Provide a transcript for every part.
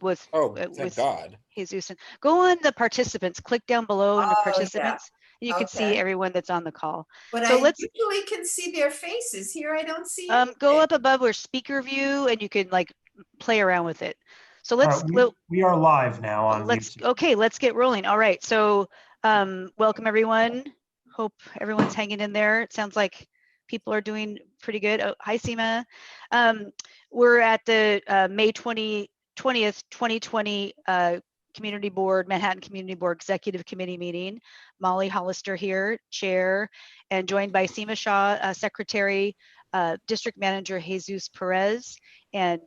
with thank God. Jesus. Go on the participants, click down below in the participants, and you can see everyone that's on the call. But so I usually can see their faces. Here I don't see anything. Go up above where speaker view, and you can like play around with it. So let's we are live now on YouTube. Let's get rolling. All right, so welcome everyone. Hope everyone's hanging in there. It sounds like people are doing pretty good. Oh, hi Seema. We're at the May 20th 2020 Community Board, Manhattan Community Board Executive Committee meeting. Molly Hollister here, Chair, and joined by Seema Shah, Secretary, District Manager Jesus Perez, and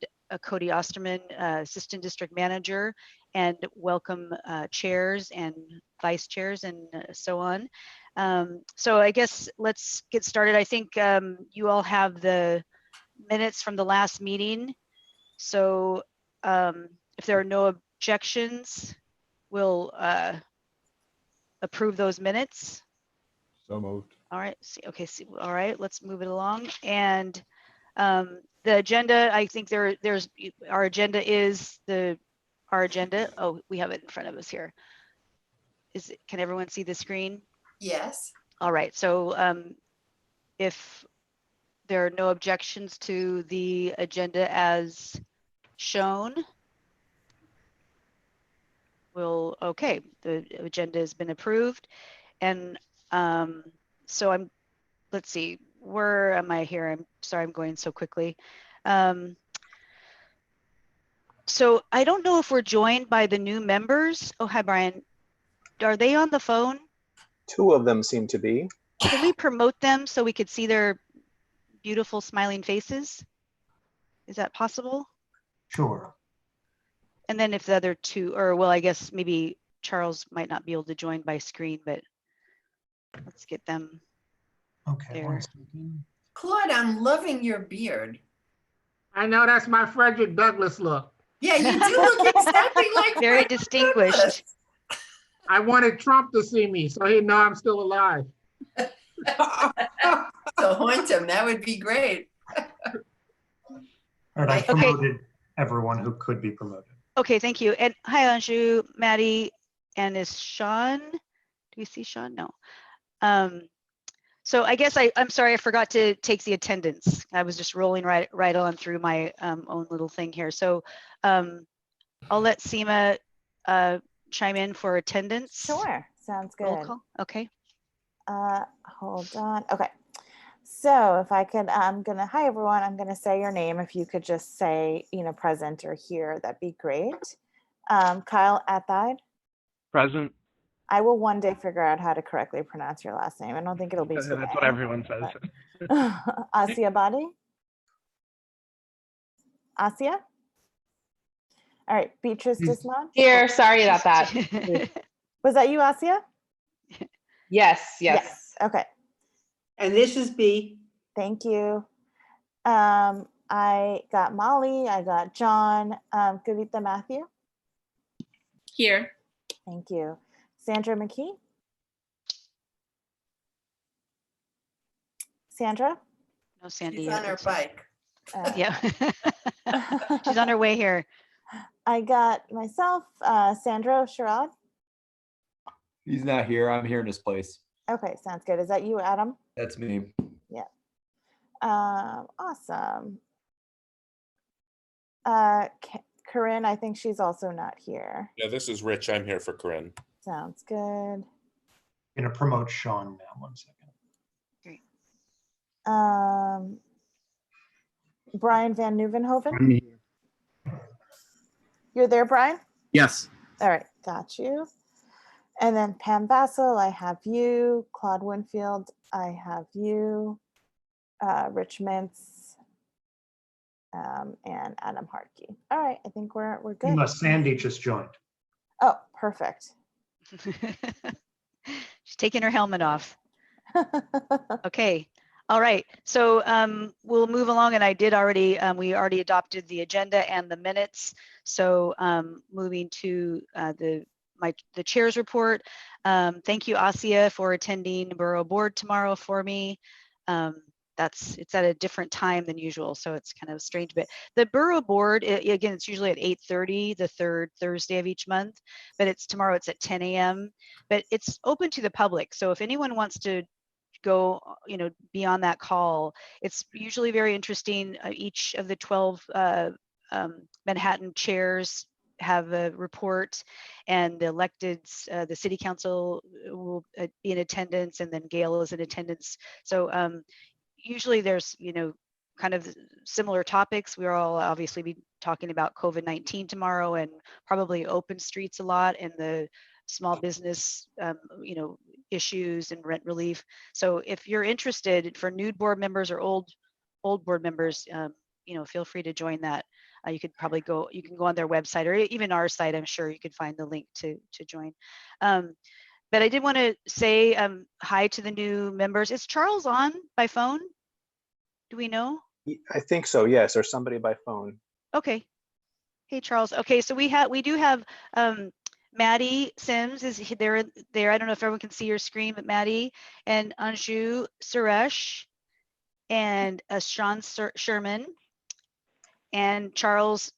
Cody Osterman, Assistant District Manager, and welcome chairs and vice chairs and so on. So I guess let's get started. I think you all have the minutes from the last meeting. So if there are no objections, we'll approve those minutes. So moved. All right. All right. Let's move it along. And the agenda, I think there's our agenda is our agenda. Oh, we have it in front of us here. Can everyone see the screen? Yes. All right. So if there are no objections to the agenda as shown, okay, the agenda has been approved. And so let's see, where am I here? I'm sorry, I'm going so quickly. So I don't know if we're joined by the new members. Oh, hi, Brian. Are they on the phone? 2 of them seem to be. Can we promote them so we could see their beautiful smiling faces? Is that possible? Sure. And then if the other 2, or well, I guess maybe Charles might not be able to join by screen, but let's get them. Okay. There. Claude, I'm loving your beard. I know, that's my Frederick Douglass look. Yeah, you do look exactly like very Frederick distinguished. Douglass. I wanted Trump to see me so he'd know I'm still alive. So haunt him, that would be great. All right, I promoted everyone who could be promoted. Okay, thank you. And hi, Anju, Maddie, and is Sean? Do we see Sean? No. So I guess I'm sorry, I forgot to take the attendance. I was just rolling right on through my own little thing here. So I'll let Seema chime in for attendance. Sure, sounds good. Roll call. Okay. Hold on. Okay. So if I could, hi everyone, I'm gonna say your name. If you could just say, present or here, that'd be great. Kyle Athide. Present. I will one day figure out how to correctly pronounce your last name. I don't think it'll be today. That's what everyone says. Asia Badi. Asia. All right, Beatrice Dismont. Here, sorry about that. Was that you, Asia? Yes. Okay. And this is B. Thank you. I got Molly, I got John, Kavita Matthew. Here. Thank you. Sandra McKee. Sandra? No, Sandy. She's on her bike. Yeah. She's on her way here. I got myself, Sandro Sherrod. He's not here. I'm here in his place. Okay, sounds good. Is that you, Adam? That's me. Yeah. Awesome. Corinne, I think she's also not here. Yeah, this is Rich. I'm here for Corinne. Sounds good. I'm going to promote Sean now. 1 second. Great. Brian Van Nieuwenhoven. You're there, Brian? Yes. All right, got you. And then Pam Bassel, I have you. Claude Winfield, I have you. Rich Mintz, and Adam Hartke. All right, I think we're good. Sandy just joined. Oh, perfect. She's taking her helmet off. Okay. All right. So we'll move along, and I did already. We already adopted the agenda and the minutes. So moving to the chair's report. Thank you, Asia, for attending Borough Board tomorrow for me. it's at a different time than usual, so it's kind of strange. But the borough board, again, it's usually at 8:30, the third Thursday of each month, but tomorrow it's at 10 a.m. But it's open to the public, so if anyone wants to go, be on that call, it's usually very interesting. Each of the 12 Manhattan chairs have a report, and the electeds, the city council will be in attendance, and then Gail is in attendance. So usually there's, kind of similar topics. We're all obviously be talking about COVID-19 tomorrow, and probably open streets a lot, and the small business, issues and rent relief. So if you're interested, for new board members or old board members, feel free to join that. You can go on their website, or even our site. I'm sure you could find the link to join. But I did want to say hi to the new members. Is Charles on by phone? Do we know? I think so, yes, or somebody by phone. Okay. Hey, Charles. Okay, so we do have Maddie Sims is there. I don't know if everyone can see your screen, but Maddie and Anju Suresh and Sean Sherman. And Charles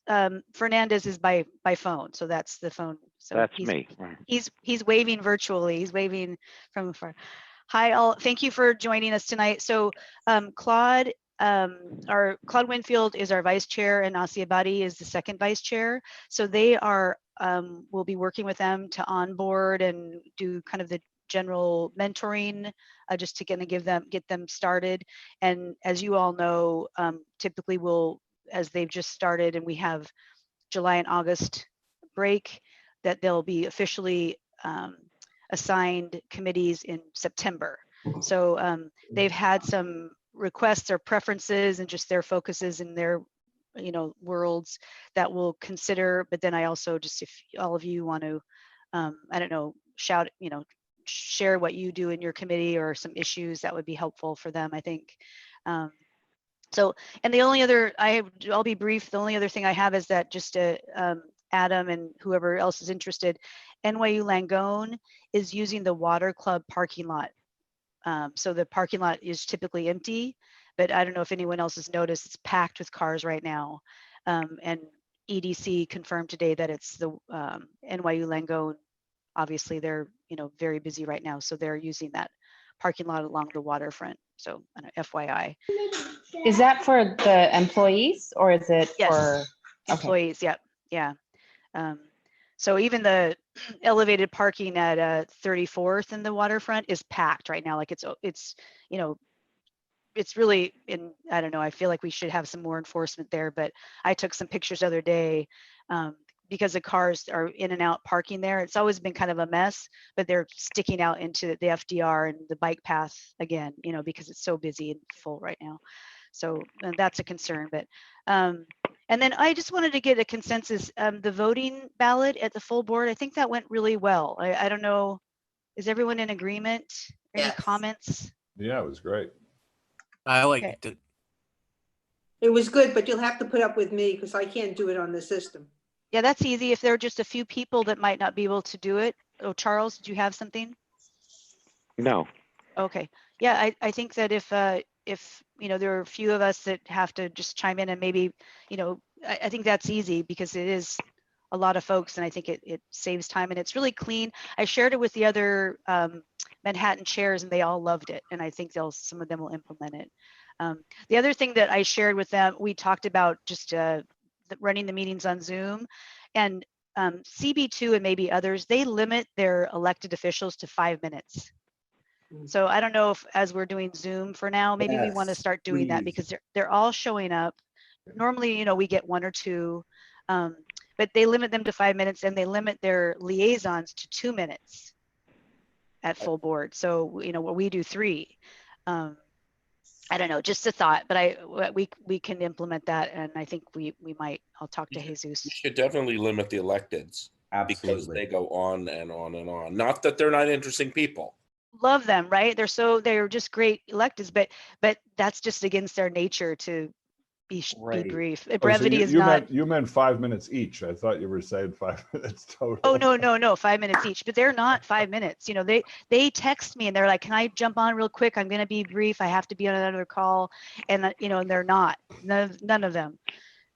Fernandez is by phone, so that's the phone. So That's me. He's waving virtually. He's waving from afar. Hi, all. Thank you for joining us tonight. So Claude Winfield is our vice chair, and Asia Badi is the second vice chair. So they are. We'll be working with them to onboard and do kind of the general mentoring, just to get them started. And as you all know, typically as they've just started and we have July and August break, that they'll be officially assigned committees in September. So they've had some requests or preferences and just their focuses in their worlds that we'll consider. But then I also, just if all of you want to, I don't know, share what you do in your committee or some issues that would be helpful for them, I think. So, and the only other, I'll be brief. The only other thing I have is that just Adam and whoever else is interested, NYU Langone is using the Water Club parking lot. So the parking lot is typically empty, but I don't know if anyone else has noticed, it's packed with cars right now. And EDC confirmed today that it's the NYU Langone. Obviously they're, very busy right now. So they're using that parking lot along the waterfront. So FYI. Is that for the employees or is it for employees? Yep. Yeah. So even the elevated parking at 34th in the waterfront is packed right now. Like it's really I don't know, I feel like we should have some more enforcement there, but I took some pictures the other day because the cars are in and out parking there. It's always been kind of a mess, but they're sticking out into the FDR and the bike path again, because it's so busy and full right now. So that's a concern, but and then I just wanted to get a consensus. The voting ballot at the full board, I think that went really well. I don't know, is everyone in agreement? Any comments? Yeah, it was great. I liked it. It was good, but you'll have to put up with me because I can't do it on the system. Yeah, that's easy. If there are just a few people that might not be able to do it. Oh, Charles, did you have something? No. Okay. Yeah, I think that if there are a few of us that have to just chime in and maybe, I think that's easy because it is a lot of folks and I think it saves time and it's really clean. I shared it with the other Manhattan chairs and they all loved it. And I think some of them will implement it. The other thing that I shared with them, we talked about just running the meetings on Zoom, and CB2 and maybe others, they limit their elected officials to 5 minutes. So I don't know if as we're doing Zoom for now, maybe we want to start doing that because they're all showing up. Normally, we get 1 or 2, but they limit them to 5 minutes and they limit their liaisons to 2 minutes at full board. So, we do 3. I don't know, just a thought, but we can implement that. And I think we might, I'll talk to Jesus. You should definitely limit the electeds. Absolutely. Because they go on and on and on. Not that they're not interesting people. Love them, right? They're just great electeds, but that's just against their nature to be Great. brief. Oh, so Brevity is you not. you meant 5 minutes each. I thought you were saying 5 minutes total. Oh, no, 5 minutes each, but they're not 5 minutes. You know, they text me and they're like, can I jump on real quick? I'm going to be brief. I have to be on another call. And, you know, and they're not. None of them.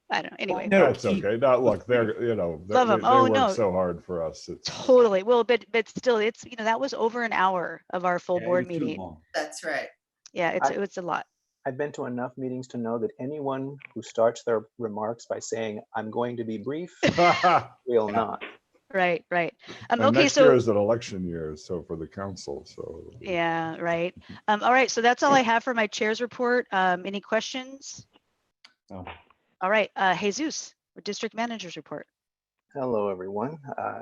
I don't know. Anyway. No, That's okay. Now, look, they're, you know, Love 'em. they Oh, work no. so hard for us. It's Totally. Well, but still, it's, you know, that was over an hour of our full Yeah, it board was too meeting. long. That's right. Yeah, it was a lot. I've been to enough meetings to know that anyone who starts their remarks by saying, I'm going to be brief, will not. Right. and Okay, next year so is an election year, so for the council. So yeah, right. All right, so that's all I have for my chair's report. Any questions? No. All right, Jesus, district manager's report. Hello, everyone.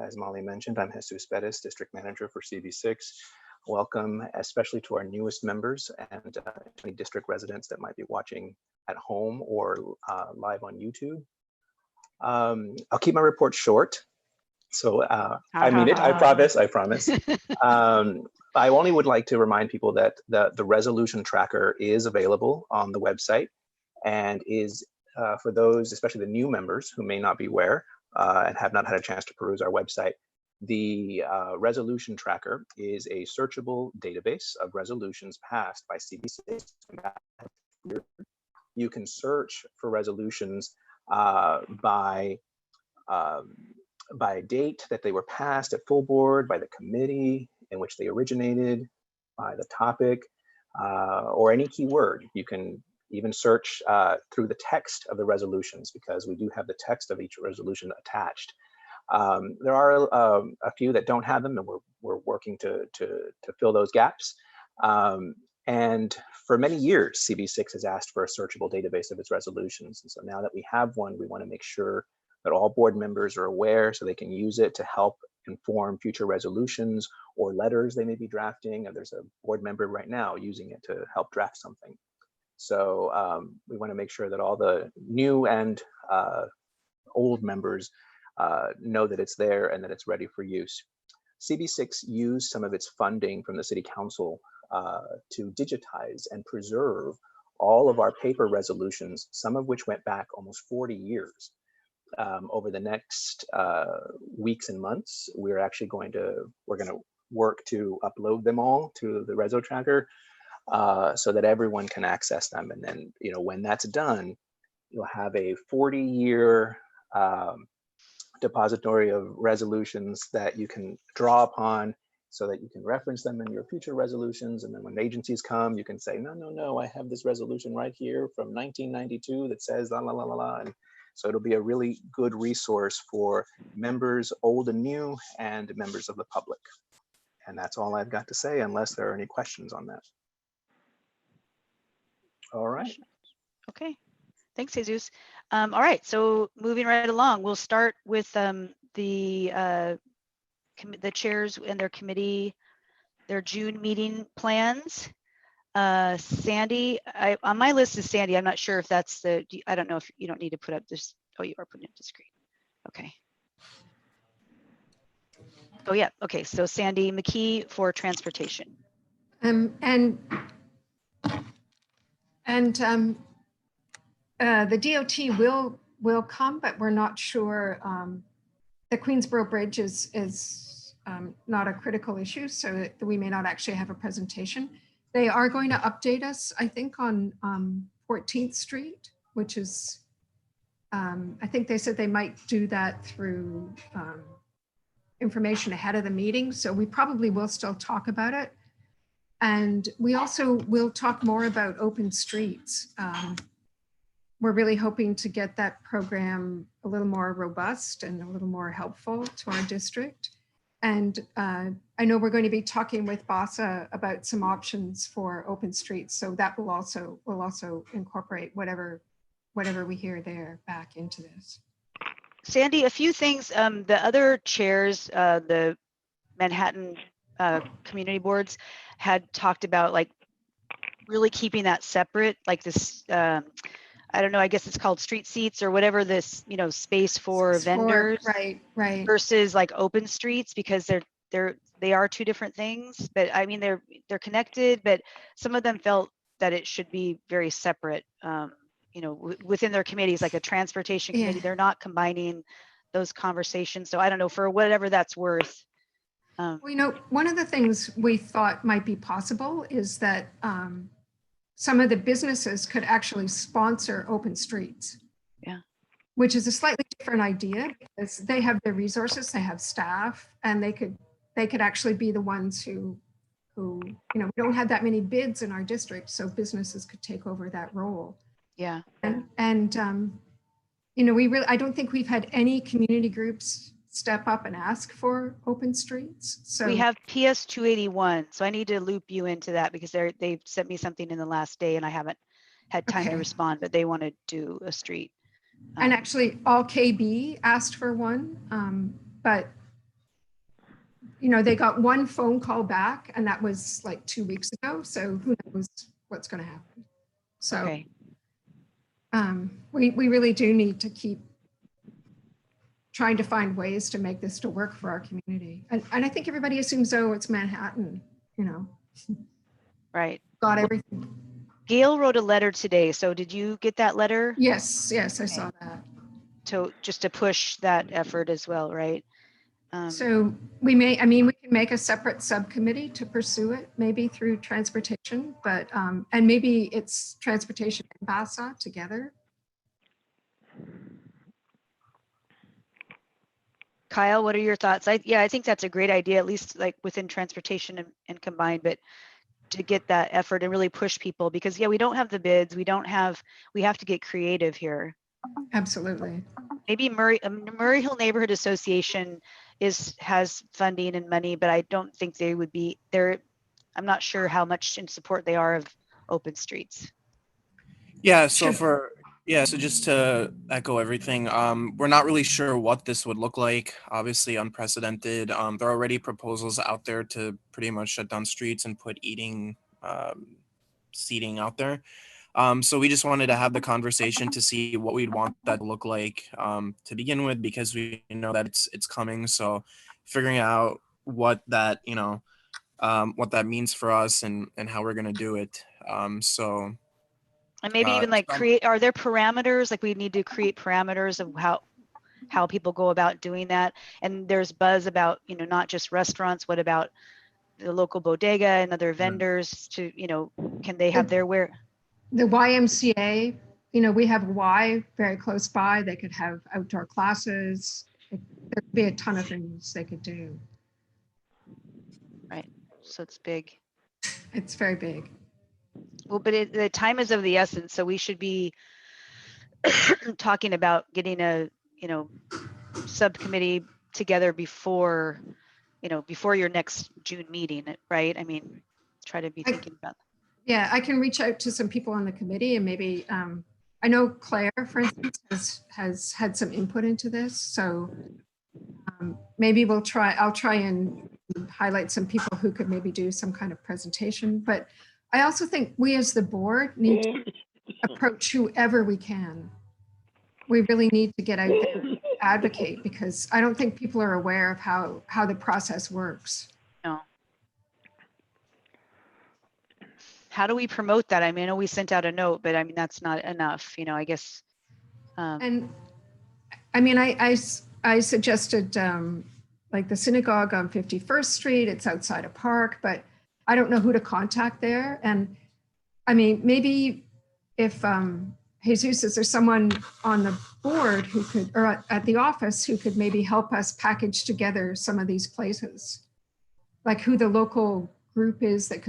As Molly mentioned, I'm Jesus Bettis, District Manager for CB6. Welcome, especially to our newest members and any district residents that might be watching at home or live on YouTube. I'll keep my report short. So I mean it, I promise. I only would like to remind people that the resolution tracker is available on the website and is for those, especially the new members who may not be aware and have not had a chance to peruse our website. The resolution tracker is a searchable database of resolutions passed by CB6. You can search for resolutions by date that they were passed at full board, by the committee in which they originated, by the topic, or any keyword. You can even search through the text of the resolutions because we do have the text of each resolution attached. There are a few that don't have them, and we're working to fill those gaps. And for many years, CB6 has asked for a searchable database of its resolutions. And so now that we have one, we want to make sure that all board members are aware so they can use it to help inform future resolutions or letters they may be drafting. And there's a board member right now using it to help draft something. So we want to make sure that all the new and old members know that it's there and that it's ready for use. CB6 used some of its funding from the City Council to digitize and preserve all of our paper resolutions, some of which went back almost 40 years. Over the next weeks and months, we're going to work to upload them all to the Reso Tracker so that everyone can access them. And then, you know, when that's done, you'll have a 40-year depository of resolutions that you can draw upon so that you can reference them in your future resolutions. And then when agencies come, you can say, no, I have this resolution right here from 1992 that says la, la, la, la, la. And so it'll be a really good resource for members, old and new, and members of the public. And that's all I've got to say, unless there are any questions on that. All right. Okay, thanks, Jesus. All right, so moving right along, we'll start with the chairs and their committee, their June meeting plans. Sandy, on my list is Sandy. I'm not sure if that's I don't know if you don't need to put up this. Oh, you are putting up the screen. Okay. Oh yeah, okay, so Sandy McKee for transportation. The DOT will come, but we're not sure. The Queensboro Bridge is not a critical issue, so we may not actually have a presentation. They are going to update us, I think, on 14th Street, which is, I think they said they might do that through information ahead of the meeting. So we probably will still talk about it. And we also will talk more about open streets. We're really hoping to get that program a little more robust and a little more helpful to our district. And I know we're going to be talking with BASA about some options for open streets. So that will also incorporate whatever we hear there back into this. Sandy, a few things. The other chairs, the Manhattan community boards had talked about like really keeping that separate, like this, I don't know, I guess it's called street seats or whatever, this, you know, space for vendors, right, versus like open streets, because they are two different things. But I mean, they're connected, but some of them felt that it should be very separate. You within their committees, like a transportation committee, they're not combining those conversations. So I don't know, for whatever that's worth. Well, one of the things we thought might be possible is that some of the businesses could actually sponsor open streets. Yeah. Which is a slightly different idea because they have the resources, they have staff, and they could actually be the ones who we don't have that many bids in our district, so businesses could take over that role. Yeah. And I don't think we've had any community groups step up and ask for open streets. So we have PS 281, so I need to loop you into that because they've sent me something in the last day and I haven't had time to respond, but they want to do a street. And actually all KB asked for one, but they got one phone call back and that was like 2 weeks ago. So who knows what's going to happen. So okay. We really do need to keep trying to find ways to make this to work for our community. And I think everybody assumes, oh, it's Manhattan, Right. Got everything. Gail wrote a letter today. So did you get that letter? Yes, I saw that. Just to push that effort as well, right? So we can make a separate subcommittee to pursue it, maybe through transportation, but, and maybe it's transportation and BASA together. Kyle, what are your thoughts? I think that's a great idea, at least like within transportation and combined, but to get that effort and really push people because we don't have the bids. We have to get creative here. Absolutely. Maybe Murray Hill Neighborhood Association has funding and money, but I don't think they would be there. I'm not sure how much in support they are of open streets. Yeah. So so just to echo everything, we're not really sure what this would look like. Obviously unprecedented. There are already proposals out there to pretty much shut down streets and put seating out there. So we just wanted to have the conversation to see what we'd want that to look like to begin with, because we know that it's coming. So figuring out what that, what that means for us and how we're going to do it. And maybe even like are there parameters? Like we need to create parameters of how people go about doing that. And there's buzz about, not just restaurants, what about the local bodega and other vendors to, can they have their the YMCA, we have Y very close by. They could have outdoor classes. There could be a ton of things they could do. Right. So it's big. It's very big. Well, but the time is of the essence. So we should be talking about getting a, subcommittee together before your next June meeting, right? I mean, try to be thinking about that. Yeah, I can reach out to some people on the committee and maybe, I know Claire, for instance, has had some input into this. So maybe I'll try and highlight some people who could maybe do some kind of presentation. But I also think we as the board need to approach whoever we can. We really need to get out there and advocate because I don't think people are aware of how the process works. No. How do we promote that? I mean, I know we sent out a note, but I mean, that's not enough, I guess. And I mean, I suggested like the synagogue on 51st Street, it's outside a park, but I don't know who to contact there. And I mean, maybe if Jesus, is there someone on the board who could, or at the office who could maybe help us package together some of these places? Like who the local group is that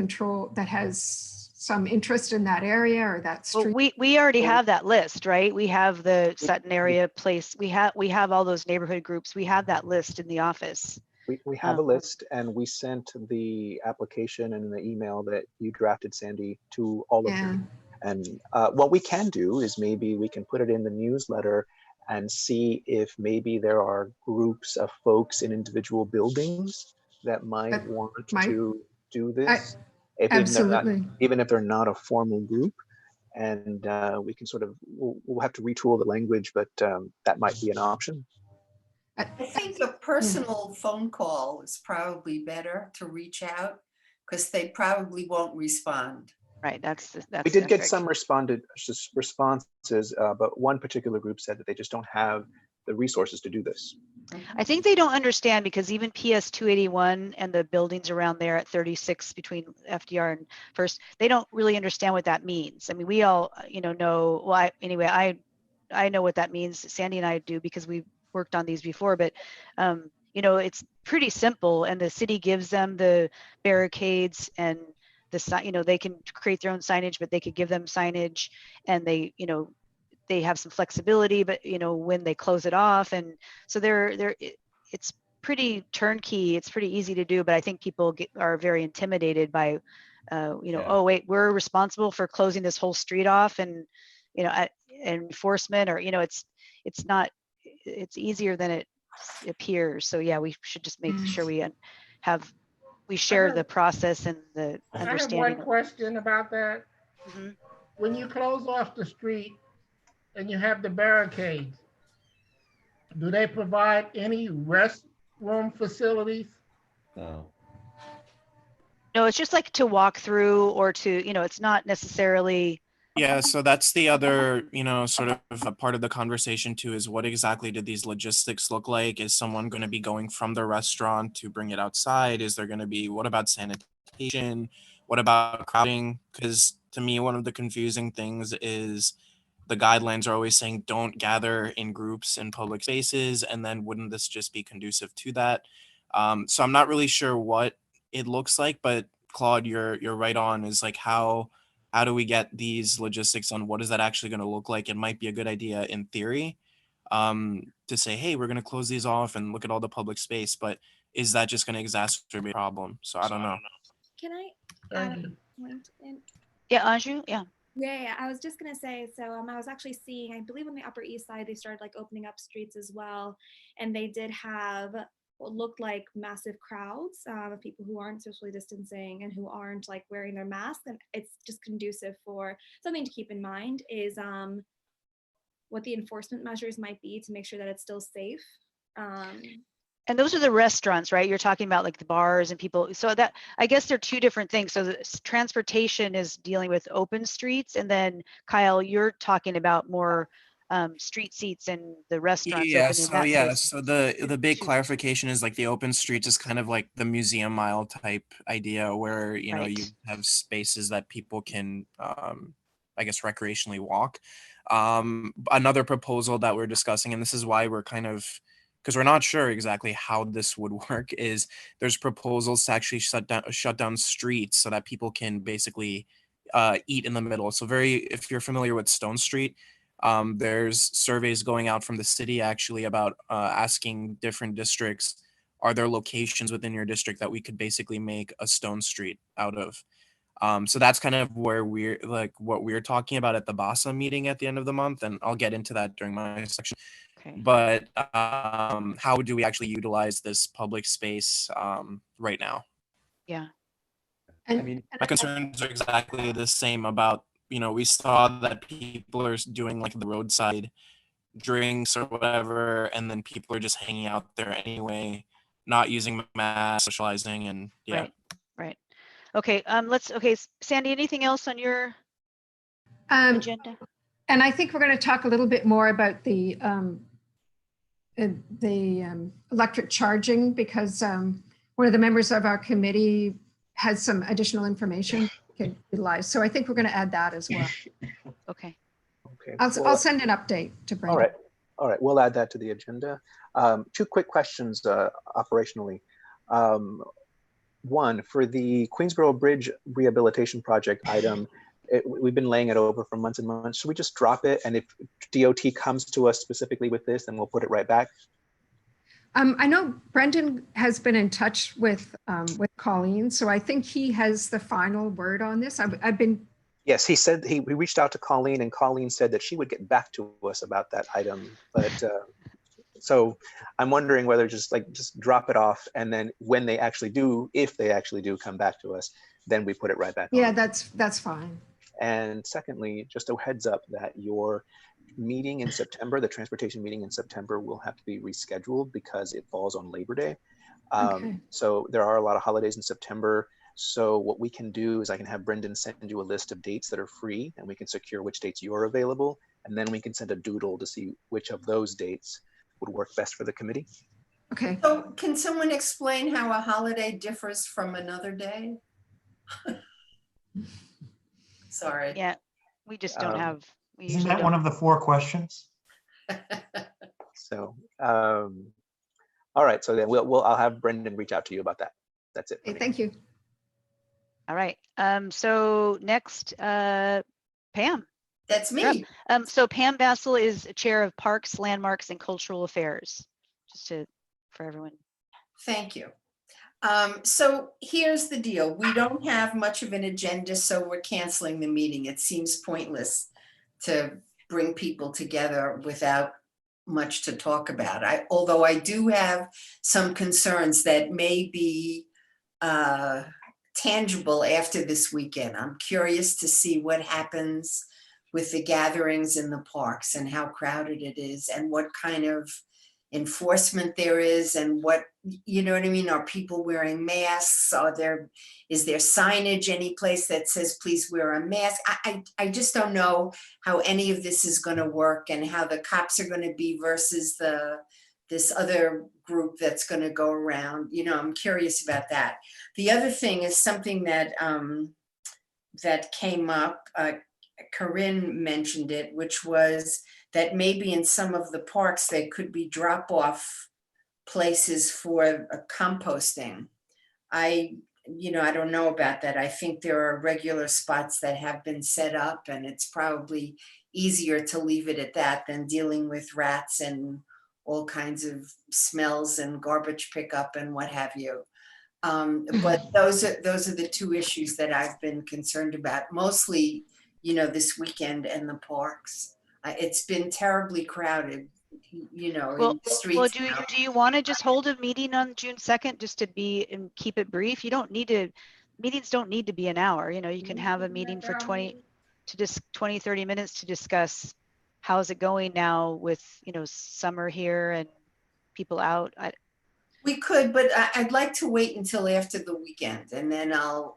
has some interest in that area or that street? Well, we already have that list, right? We have the Sutton area place. We have all those neighborhood groups. We have that list in the office. We have a list, and we sent the application and the email that you drafted, Sandy, to all of them. And what we can do is maybe we can put it in the newsletter and see if maybe there are groups of folks in individual buildings that might want to do this. Absolutely. Even if they're not a formal group. And we can we'll have to retool the language, but that might be an option. I think a personal phone call is probably better to reach out because they probably won't respond. Right, that's We did get centric. some responses, but one particular group said that they just don't have the resources to do this. I think they don't understand because even PS 281 and the buildings around there at 36 between FDR and First, they don't really understand what that means. I mean, we all, know, well, anyway, I know what that means. Sandy and I do because we've worked on these before, but, it's pretty simple and the city gives them the barricades and the sign, they can create their own signage, but they could give them signage and they have some flexibility, but when they close it off, and so it's pretty turnkey. It's pretty easy to do, but I think people are very intimidated by, oh wait, we're responsible for closing this whole street off, and enforcement, or it's not. It's easier than it appears. So yeah, we should just make sure we share the process and the understanding. I have one question about that. Mm-hmm. When you close off the street and you have the barricades, do they provide any restroom facilities? No. No, it's just like to walk through or to, it's not necessarily. Yeah, so that's the other, sort of a part of the conversation too, is what exactly do these logistics look like? Is someone going to be going from the restaurant to bring it outside? Is there going to be, what about sanitation? What about crowding? Because to me, one of the confusing things is the guidelines are always saying don't gather in groups in public spaces, and then wouldn't this just be conducive to that? So I'm not really sure what it looks like, but Claude, you're right on, is like how do we get these logistics on what is that actually going to look like? It might be a good idea in theory, to say, hey, we're going to close these off and look at all the public space, but is that just going to exacerbate the problem? So I don't know. Can I add a point in? Yeah, Anju, yeah. Yeah, I was just gonna say, so I was actually seeing, I believe on the Upper East Side, they started like opening up streets as well, and they did have what looked like massive crowds of people who aren't socially distancing and who aren't like wearing their masks, and it's just conducive for something to keep in mind is what the enforcement measures might be to make sure that it's still safe. And those are the restaurants, right? You're talking about like the bars and people. So that, I guess they're two different things. So the transportation is dealing with open streets. And then Kyle, you're talking about more street seats and the restaurants open in that space. So the big clarification is like the open streets is kind of like the museum mile type idea where, you have spaces that people can, I guess, recreationally walk. Another proposal that we're discussing, and this is why we're kind of, because we're not sure exactly how this would work, is there's proposals to actually shut down streets so that people can basically eat in the middle. So if you're familiar with Stone Street, there's surveys going out from the city actually about asking different districts, are there locations within your district that we could basically make a Stone Street out of? So that's kind of where we're like what we're talking about at the BASA meeting at the end of the month, and I'll get into that during my section. Okay. But how do we actually utilize this public space right now? Yeah. I mean, my concerns are exactly the same about, we saw that people are doing like the roadside drinks or whatever, and then people are just hanging out there anyway, not using masks, socializing, and yeah. Right. Okay. Sandy, anything else on your agenda? And I think we're going to talk a little bit more about the electric charging, because one of the members of our committee has some additional information we can utilize. So I think we're going to add that as well. Okay. I'll send an update to Brenda. All right. We'll add that to the agenda. Two quick questions operationally. One, for the Queensboro Bridge Rehabilitation Project item, we've been laying it over for months and months. Should we just drop it? And if DOT comes to us specifically with this, then we'll put it right back. I know Brendan has been in touch with Colleen, so I think he has the final word on this. I've been. Yes, he said we reached out to Colleen, and Colleen said that she would get back to us about that item. But so I'm wondering whether just drop it off, and then when they actually do, if they actually do come back to us, then we put it right back on. Yeah, that's fine. And secondly, just a heads up that your meeting in September, the transportation meeting in September, will have to be rescheduled because it falls on Labor Day. Okay. So there are a lot of holidays in September. So what we can do is I can have Brendan send you a list of dates that are free, and we can secure which dates you're available. And then we can send a doodle to see which of those dates would work best for the committee. Okay. So can someone explain how a holiday differs from another day? Sorry. Yeah, we just don't have. We Isn't usually that one don't. of the 4 questions? So, all right. So then I'll have Brendan reach out to you about that. That's it. Okay, thank you. All right. So next, Pam. That's You're me. up. So Pam Bassel is chair of Parks, Landmarks, and Cultural Affairs. Just for everyone. Thank you. So here's the deal. We don't have much of an agenda, so we're canceling the meeting. It seems pointless to bring people together without much to talk about. Although I do have some concerns that may be tangible after this weekend. I'm curious to see what happens with the gatherings in the parks and how crowded it is and what kind of enforcement there is and what, you know what I mean? Are people wearing masks? Is there signage any place that says, please wear a mask? I just don't know how any of this is going to work and how the cops are going to be versus this other group that's going to go around. You know, I'm curious about that. The other thing is something that that came up, Corinne mentioned it, which was that maybe in some of the parks there could be drop-off places for composting. I don't know about that. I think there are regular spots that have been set up, and it's probably easier to leave it at that than dealing with rats and all kinds of smells and garbage pickup and what have you. But those are the 2 issues that I've been concerned about, mostly, this weekend and the parks. It's been terribly crowded, in the streets. Well, do you want to just hold a meeting on June 2nd just to be and keep it brief? You don't need to. Meetings don't need to be an hour. You can have a meeting for 20, 30 minutes to discuss how's it going now with summer here and people out. We could, but I'd like to wait until after the weekend, and then I'll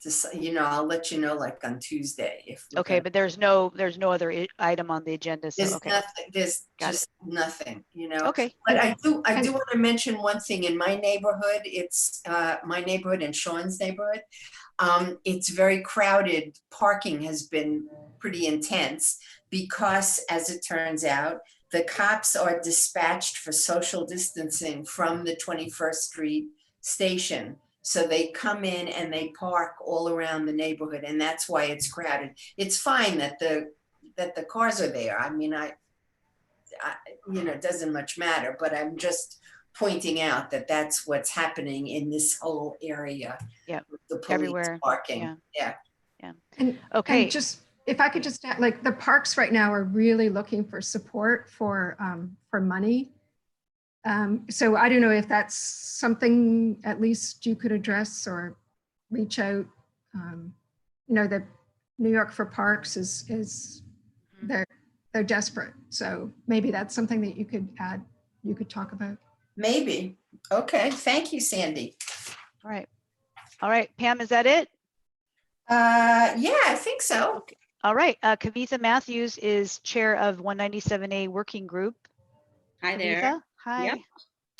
just I'll let you know, like on Tuesday if. Okay, but there's no other item on the agenda. So There's okay. nothing. There's Got just nothing. Okay. But I do want to mention one thing in my neighborhood. It's my neighborhood and Sean's neighborhood. It's very crowded. Parking has been pretty intense because, as it turns out, the cops are dispatched for social distancing from the 21st Street station. So they come in and they park all around the neighborhood, and that's why it's crowded. It's fine that the cars are there. I mean, it doesn't much matter, but I'm just pointing out that that's what's happening in this whole area. Yeah, the police everywhere. parking. Yeah. And, okay. And just if I could just add, like the parks right now are really looking for support for money. So I don't know if that's something at least you could address or reach out. The New York for Parks is they're desperate. So maybe that's something that you could add, you could talk about. Maybe. Okay. Thank you, Sandy. All right, Pam, is that it? Yeah, I think so. Okay. All right. Kavitha Matthews is chair of 197A working group. Hi Kavitha? there. Hi. Yep.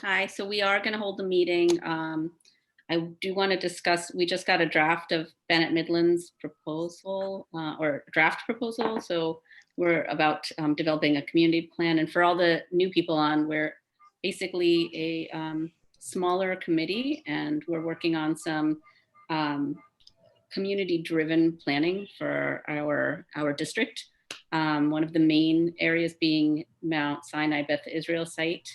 Hi. So we are going to hold the meeting. I do want to discuss, we just got a draft of Bennett Midland's proposal or draft proposal. So we're about developing a community plan. And for all the new people on, we're basically a smaller committee, and we're working on some community-driven planning for our district. One of the main areas being Mount Sinai Beth Israel site.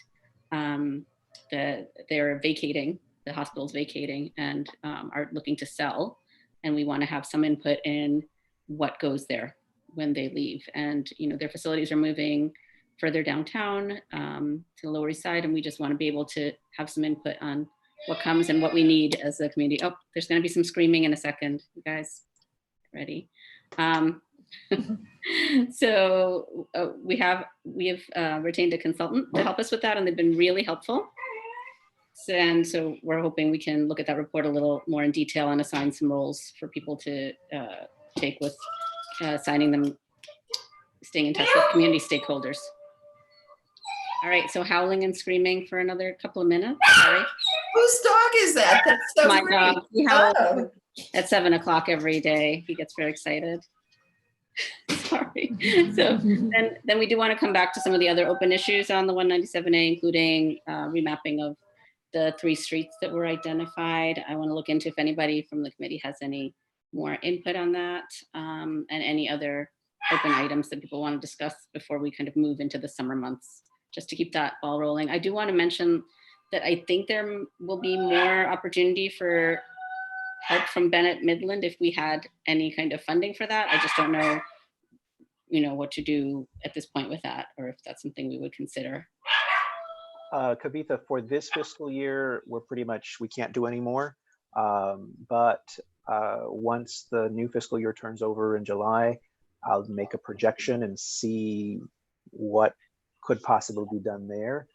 They're vacating, the hospital's vacating, and are looking to sell. And we want to have some input in what goes there when they leave. And their facilities are moving further downtown to the Lower East Side, and we just want to be able to have some input on what comes and what we need as a community. Oh, there's going to be some screaming in a second, you guys. Ready? So we have retained a consultant to help us with that, and they've been really helpful. And so we're hoping we can look at that report a little more in detail and assign some roles for people to take with assigning them, staying in touch with community stakeholders. All right, so howling and screaming for another couple of minutes. Sorry. Whose dog is that? That's so My great. dog. He howls Oh. at 7 o'clock every day. He gets very excited. Sorry. So then we do want to come back to some of the other open issues on the 197A, including remapping of the 3 streets that were identified. I want to look into if anybody from the committee has any more input on that, and any other open items that people want to discuss before we kind of move into the summer months, just to keep that ball rolling. I do want to mention that I think there will be more opportunity for help from Bennett Midland if we had any kind of funding for that. I just don't know, what to do at this point with that, or if that's something we would consider. Kavitha, for this fiscal year, we can't do any more. But once the new fiscal year turns over in July, I'll make a projection and see what could possibly be done there.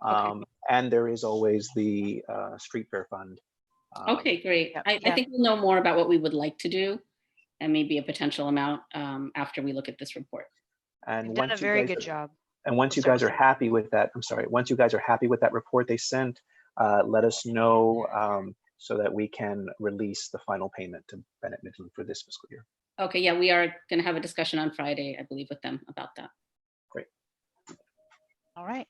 Okay. And there is always the street fair fund. Okay, great. I think we'll know more about what we would like to do and maybe a potential amount after we look at this report. And You've done a very good job. And once you guys are happy with that, once you guys are happy with that report they sent, let us know so that we can release the final payment to Bennett Midland for this fiscal year. Okay, yeah, we are going to have a discussion on Friday, I believe, with them about that. Great. All right.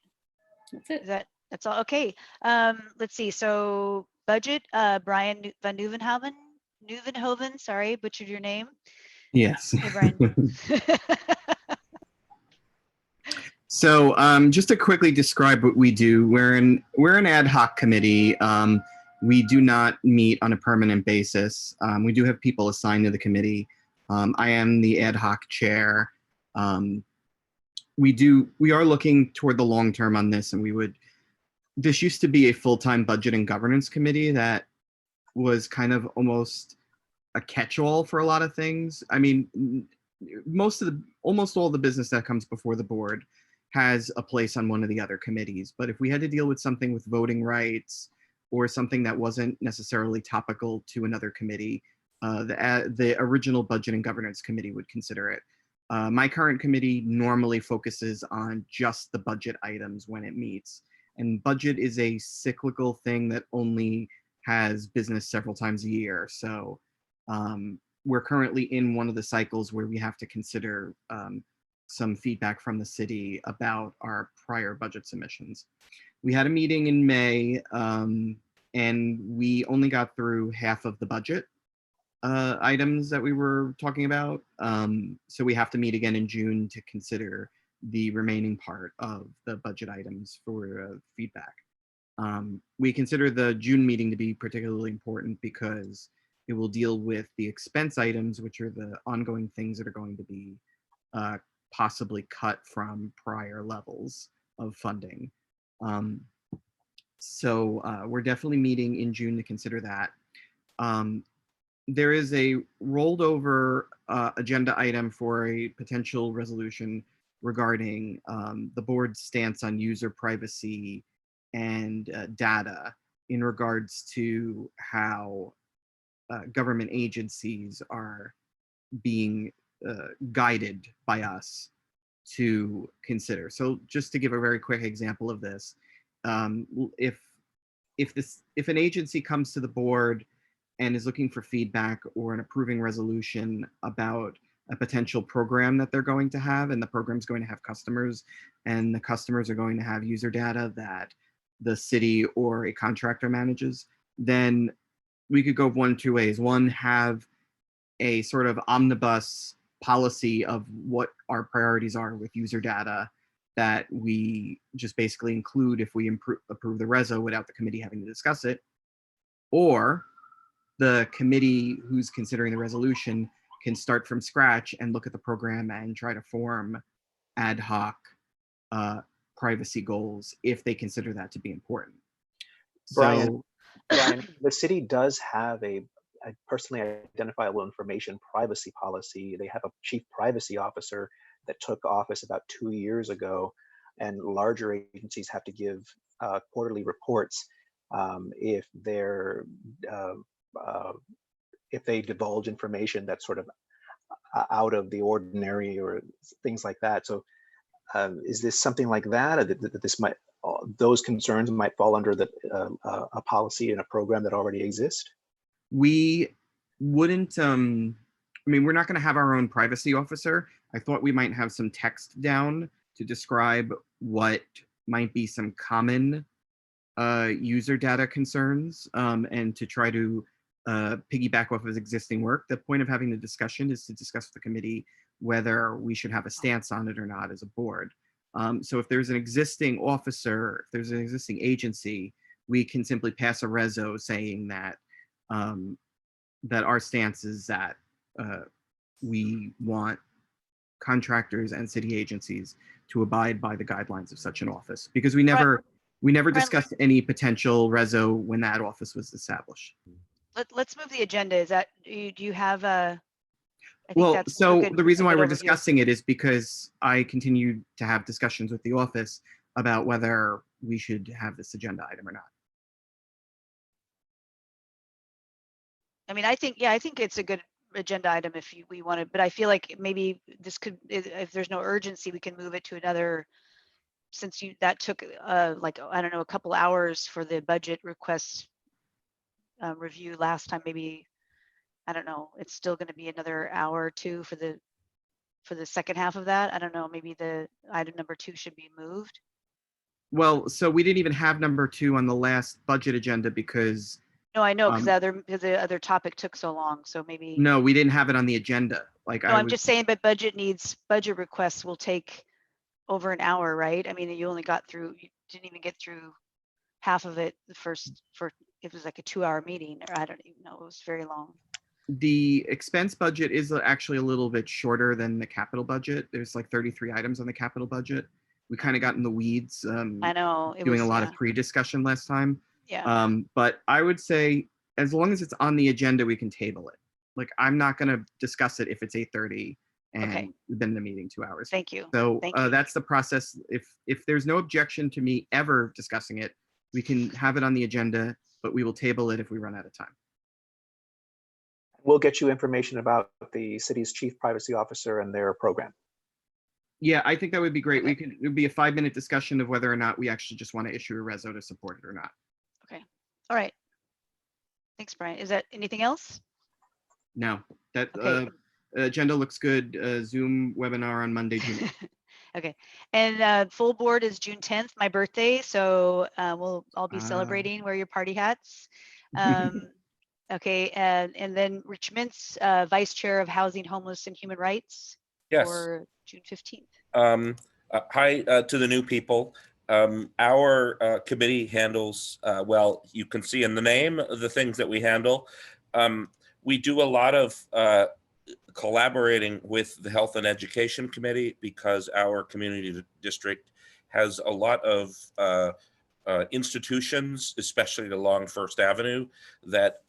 That's it. That's all. Okay. Let's see. So budget, Brian Van Nieuwenhoven, sorry, butchered your name. Yes. Hey, Brian. So just to quickly describe what we do, we're an ad hoc committee. We do not meet on a permanent basis. We do have people assigned to the committee. I am the ad hoc chair. We are looking toward the long term on this, and this used to be a full-time budget and governance committee that was kind of almost a catch-all for a lot of things. I mean, almost all the business that comes before the board has a place on one of the other committees. But if we had to deal with something with voting rights or something that wasn't necessarily topical to another committee, the original budget and governance committee would consider it. My current committee normally focuses on just the budget items when it meets. And budget is a cyclical thing that only has business several times a year. So we're currently in one of the cycles where we have to consider some feedback from the city about our prior budget submissions. We had a meeting in May, and we only got through half of the budget items that we were talking about. So we have to meet again in June to consider the remaining part of the budget items for feedback. We consider the June meeting to be particularly important because it will deal with the expense items, which are the ongoing things that are going to be possibly cut from prior levels of funding. So we're definitely meeting in June to consider that. There is a rolled over agenda item for a potential resolution regarding the board's stance on user privacy and data in regards to how government agencies are being guided by us to consider. So just to give a very quick example of this, if an agency comes to the board and is looking for feedback or an approving resolution about a potential program that they're going to have, and the program's going to have customers, and the customers are going to have user data that the city or a contractor manages, then we could go one of two ways. One, have a sort of omnibus policy of what our priorities are with user data that we just basically include if we approve the reso without the committee having to discuss it, or the committee who's considering the resolution can start from scratch and look at the program and try to form ad hoc privacy goals if they consider that to be important. Brian, the city does have a personally identifiable information privacy policy. They have a chief privacy officer that took office about 2 years ago, and larger agencies have to give quarterly reports. if they're if they divulge information that's sort of out of the ordinary or things like that. So is this something like that, or that this might, those concerns might fall under a policy and a program that already exists? We wouldn't, I mean, we're not going to have our own privacy officer. I thought we might have some text down to describe what might be some common user data concerns, and to try to piggyback off of existing work. The point of having the discussion is to discuss with the committee whether we should have a stance on it or not as a board. So if there's an existing officer, if there's an existing agency, we can simply pass a reso saying that that our stance is that we want contractors and city agencies to abide by the guidelines of such an office, because we never discussed any potential reso when that office was established. Let's move the agenda. Is that, do you have a? I think Well, that's a so good- the reason a why good we're overview. discussing it is because I continue to have discussions with the office about whether we should have this agenda item or not. I mean, I think it's a good agenda item if we want to, but I feel like maybe this could, if there's no urgency, we can move it to another, since that took like, I don't know, a couple hours for the budget request review last time. Maybe, I don't know, it's still going to be another hour or two for the second half of that. I don't know, maybe the item number 2 should be moved. Well, so we didn't even have number 2 on the last budget agenda because No, I know, because the other topic took so long, so maybe. no, we didn't have it on the agenda. Like No, I'm just saying, but budget requests will take over an hour, right? I mean, you only got through, you didn't even get through half of it it was like a 2-hour meeting, or I don't even know, it was very long. The expense budget is actually a little bit shorter than the capital budget. There's like 33 items on the capital budget. We kind of got in the weeds. I know. Doing a lot of pre-discussion last time. Yeah. But I would say as long as it's on the agenda, we can table it. Like, I'm not going to discuss it if it's 8:30 and we've been in the meeting 2 hours. Thank you. So Thank you. that's the process. If there's no objection to me ever discussing it, we can have it on the agenda, but we will table it if we run out of time. We'll get you information about the city's chief privacy officer and their program. Yeah, I think that would be great. It would be a 5-minute discussion of whether or not we actually just want to issue a reso to support it or not. Okay. All right. Thanks, Brian. Is that anything else? No, that Okay. agenda looks good. Zoom webinar on Monday, June 8th. Okay. And full board is June 10th, my birthday. So we'll all be celebrating. Wear your party hats. Okay. And then Rich Mintz, Vice Chair of Housing, Homeless, and Human Rights. Yes. For June 15th. Hi to the new people. Our committee handles, well, you can see in the name the things that we handle. We do a lot of collaborating with the Health and Education Committee because our community district has a lot of institutions, especially along First Avenue, that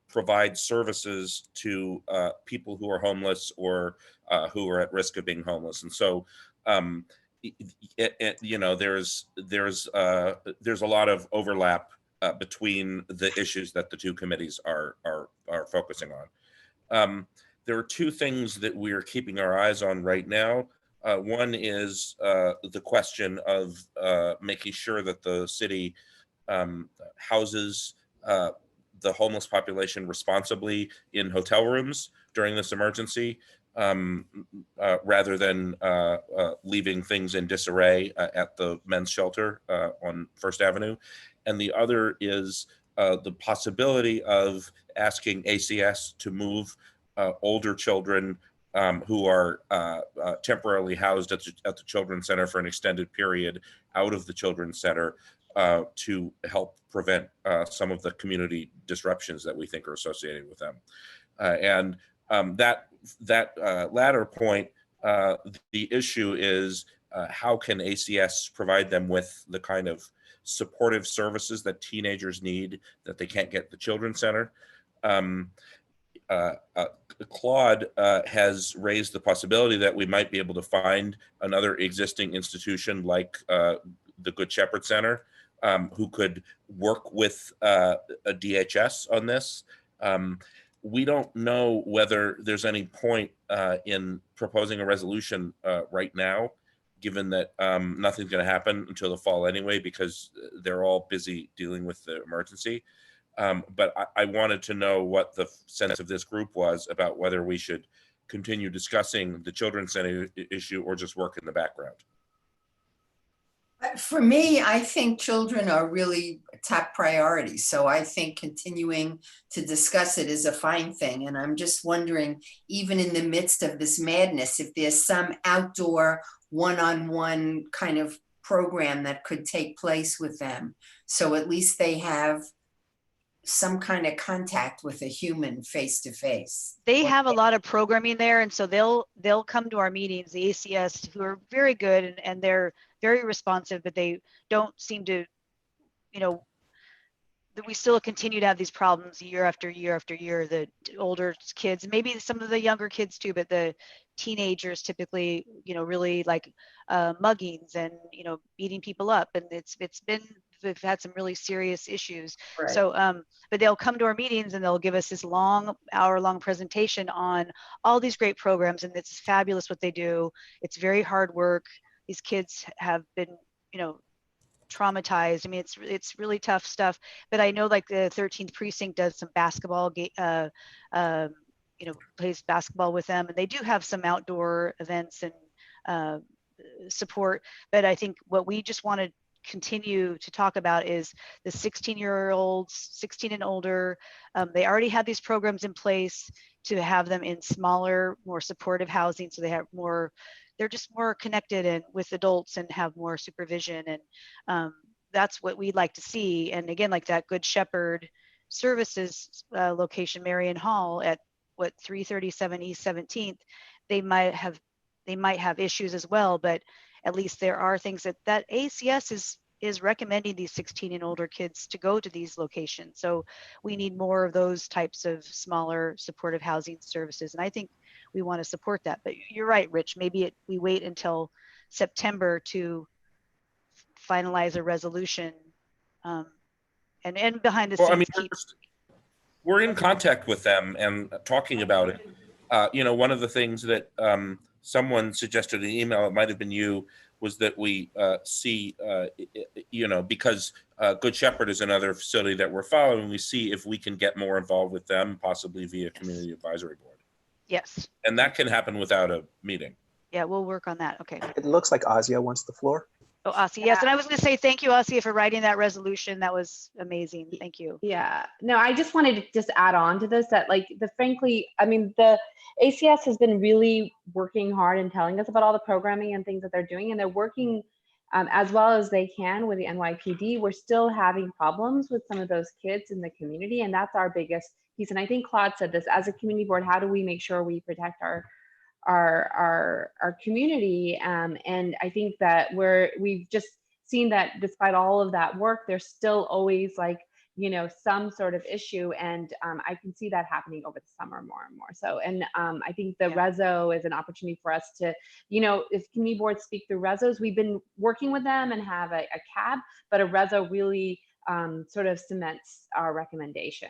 provide services to people who are homeless or who are at risk of being homeless. And so, you know, there's a lot of overlap between the issues that the two committees are focusing on. There are two things that we are keeping our eyes on right now. One is the question of making sure that the city houses the homeless population responsibly in hotel rooms during this emergency, rather than leaving things in disarray at the men's shelter on First Avenue. And the other is the possibility of asking ACS to move older children who are temporarily housed at the Children's Center for an extended period out of the Children's Center to help prevent some of the community disruptions that we think are associated with them. And that latter point, the issue is how can ACS provide them with the kind of supportive services that teenagers need that they can't get at the Children's Center. Claude has raised the possibility that we might be able to find another existing institution like the Good Shepherd Center who could work with a DHS on this. We don't know whether there's any point in proposing a resolution right now, given that nothing's going to happen until the fall anyway, because they're all busy dealing with the emergency. But I wanted to know what the sense of this group was about whether we should continue discussing the children's center issue or just work in the background. For me, I think children are really top priority. So I think continuing to discuss it is a fine thing. And I'm just wondering, even in the midst of this madness, if there's some outdoor one-on-one kind of program that could take place with them. So at least they have some kind of contact with a human face to face. They have a lot of programming there, and so they'll come to our meetings, the ACS, who are very good and they're very responsive, but they don't seem to, you know, that we still continue to have these problems year after year after year. The older kids, maybe some of the younger kids too, but the teenagers typically, you know, really like muggings and, you know, beating people up, and we've had some really serious issues. Right. So, but they'll come to our meetings and they'll give us this long, hour-long presentation on all these great programs, and it's fabulous what they do. It's very hard work. These kids have been, you know, traumatized. I mean, it's really tough stuff. But I know like the 13th precinct does some basketball, you know, plays basketball with them, and they do have some outdoor events and support. But I think what we just want to continue to talk about is the 16-year-olds, 16 and older. They already have these programs in place to have them in smaller, more supportive housing, so they have more, they're just more connected and with adults and have more supervision. And that's what we'd like to see. And again, like that Good Shepherd Services location, Marion Hall at 337 East 17th, they might have issues as well, but at least there are things that ACS is recommending these 16 and older kids to go to these locations. So we need more of those types of smaller supportive housing services. And I think we want to support that. But you're right, Rich, maybe we wait until September to finalize a resolution and behind the scenes. Well, I mean, we're in contact with them and talking about it. You know, one of the things that someone suggested in an email, it might have been you, was that we see, you know, because Good Shepherd is another facility that we're following, we see if we can get more involved with them, possibly via Community Advisory Board. Yes. And that can happen without a meeting. Yeah, we'll work on that. Okay. It looks like Asia wants the floor. Oh, Asia, yes. And I was going to say thank you, Asia, for writing that resolution. That was amazing. Thank you. Yeah, no, I just wanted to just add on to this that frankly, I mean, the ACS has been really working hard and telling us about all the programming and things that they're doing, and they're working as well as they can with the NYPD. We're still having problems with some of those kids in the community, and that's our biggest piece. And I think Claude said this, as a community board, how do we make sure we protect our community? And I think that we've just seen that despite all of that work, there's still always like, you know, some sort of issue. And I can see that happening over the summer more and more. So, and I think the Reso is an opportunity for us to, you know, if community boards speak through Resos, we've been working with them and have a CAB, but a Reso really sort of cements our recommendation.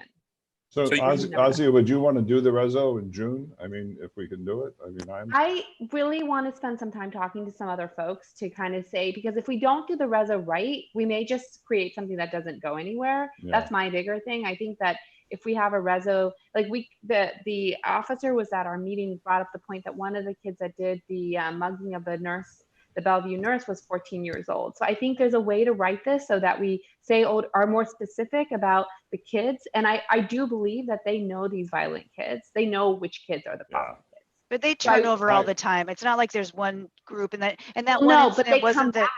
So Asia, would you want to do the Reso in June? I mean, if we can do it, I mean, I really want to spend some time talking to some other folks to kind of say, because if we don't do the Reso right, we may just create something that doesn't go anywhere. Yeah. That's my bigger thing. I think that if we have a Reso, like the officer was at our meeting, brought up the point that one of the kids that did the mugging of the nurse, the Bellevue nurse, was 14 years old. So I think there's a way to write this so that we are more specific about the kids. And I do believe that they know these violent kids. They know which kids are the problem kids. But they turn over all the time. It's not like there's one group and that one no, incident but they wasn't come that.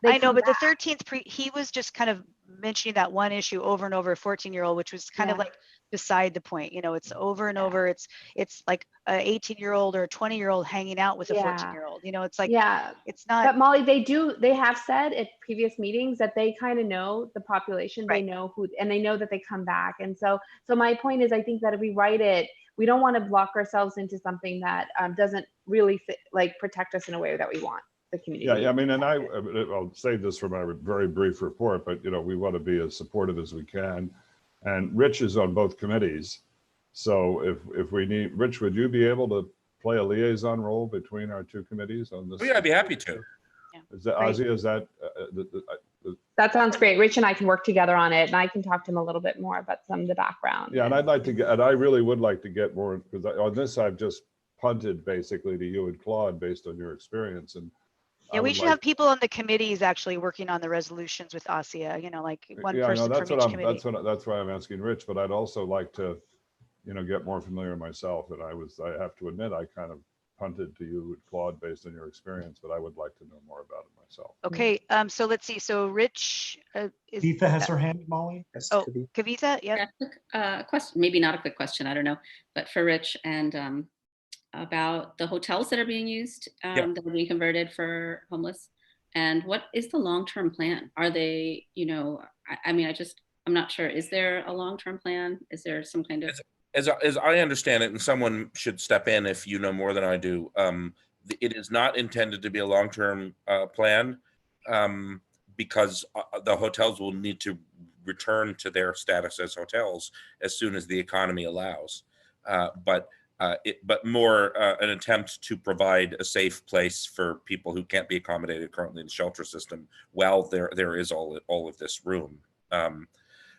Back. I know, but the 13th he was just kind of mentioning that one issue over and over, 14-year-old, which was kind of like beside the point. You know, it's over and over. It's like a 18-year-old or a 20-year-old hanging out with a 14-year-old. You know, it's like, it's not. But Molly, they have said at previous meetings that they kind of know the population. They know who, and they know that they come back. And so my point is, I think that if we write it, we don't want to block ourselves into something that doesn't really fit, like protect us in a way that we want. the community. Yeah, I mean, and I'll save this for my very brief report, but we want to be as supportive as we can. And Rich is on both committees. So if we need, Rich, would you be able to play a liaison role between our two committees on this? Oh, yeah, I'd be happy to. Is that, Ozzy, is that? That sounds great. Rich and I can work together on it, and I can talk to him a little bit more about some of the background. Yeah, and I'd like to get, and I really would like to get more, because on this, I've just punted basically to you and Claude based on your experience. And yeah, we should have people on the committees actually working on the resolutions with ASIA, like one person from each committee. That's why I'm asking Rich, but I'd also like to, get more familiar myself. And I have to admit, I kind of punted to you with Claude based on your experience, but I would like to know more about it myself. Okay, so let's see. So Rich is. Kavitha has her hand, Molly. Yes, oh, Kavitha, yeah. Question, maybe not a quick question, I don't know, but for Rich and about the hotels that are being used, that are being converted for homeless, and what is the long-term plan? Are they, I mean, I'm not sure. Is there a long-term plan? Is there some kind of? As I understand it, and someone should step in if you know more than I do, it is not intended to be a long-term plan because the hotels will need to return to their status as hotels as soon as the economy allows. But more an attempt to provide a safe place for people who can't be accommodated currently in the shelter system while there is all of this room.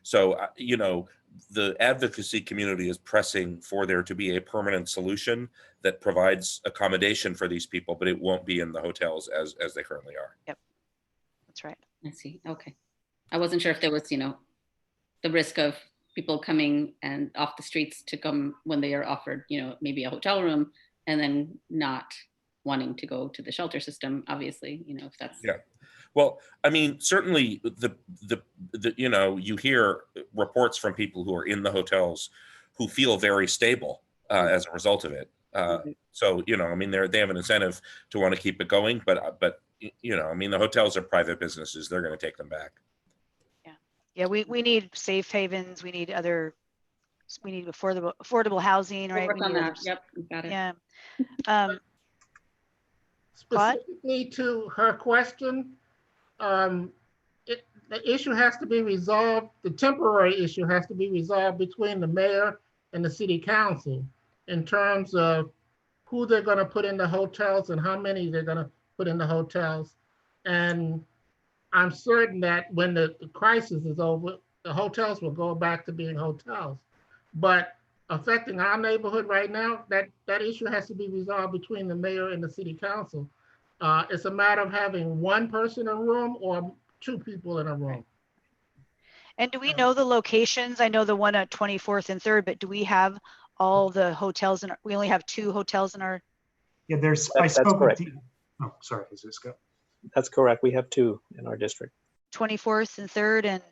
So, the advocacy community is pressing for there to be a permanent solution that provides accommodation for these people, but it won't be in the hotels as they currently are. Yep, that's right. I see. Okay. I wasn't sure if there was, the risk of people coming and off the streets to come when they are offered, maybe a hotel room and then not wanting to go to the shelter system, obviously, if that's. Yeah. Well, I mean, certainly the you hear reports from people who are in the hotels who feel very stable as a result of it. So, I mean, they have an incentive to want to keep it going, but I mean, the hotels are private businesses. They're going to take them back. Yeah, we need safe havens. We need affordable housing, right? Work on that. Yep, got it. Yeah. Specifically to her question, the issue has to be resolved. The temporary issue has to be resolved between the mayor and the city council in terms of who they're going to put in the hotels and how many they're going to put in the hotels. And I'm certain that when the crisis is over, the hotels will go back to being hotels. But affecting our neighborhood right now, that issue has to be resolved between the mayor and the city council. It's a matter of having one person in a room or two people in a room. And do we know the locations? I know the one at 24th and 3rd, but do we have all the hotels? We only have 2 hotels in our. Yeah, that's correct. Oh, sorry, Jesus, go. That's correct. We have 2 in our district. 24th and 3rd and.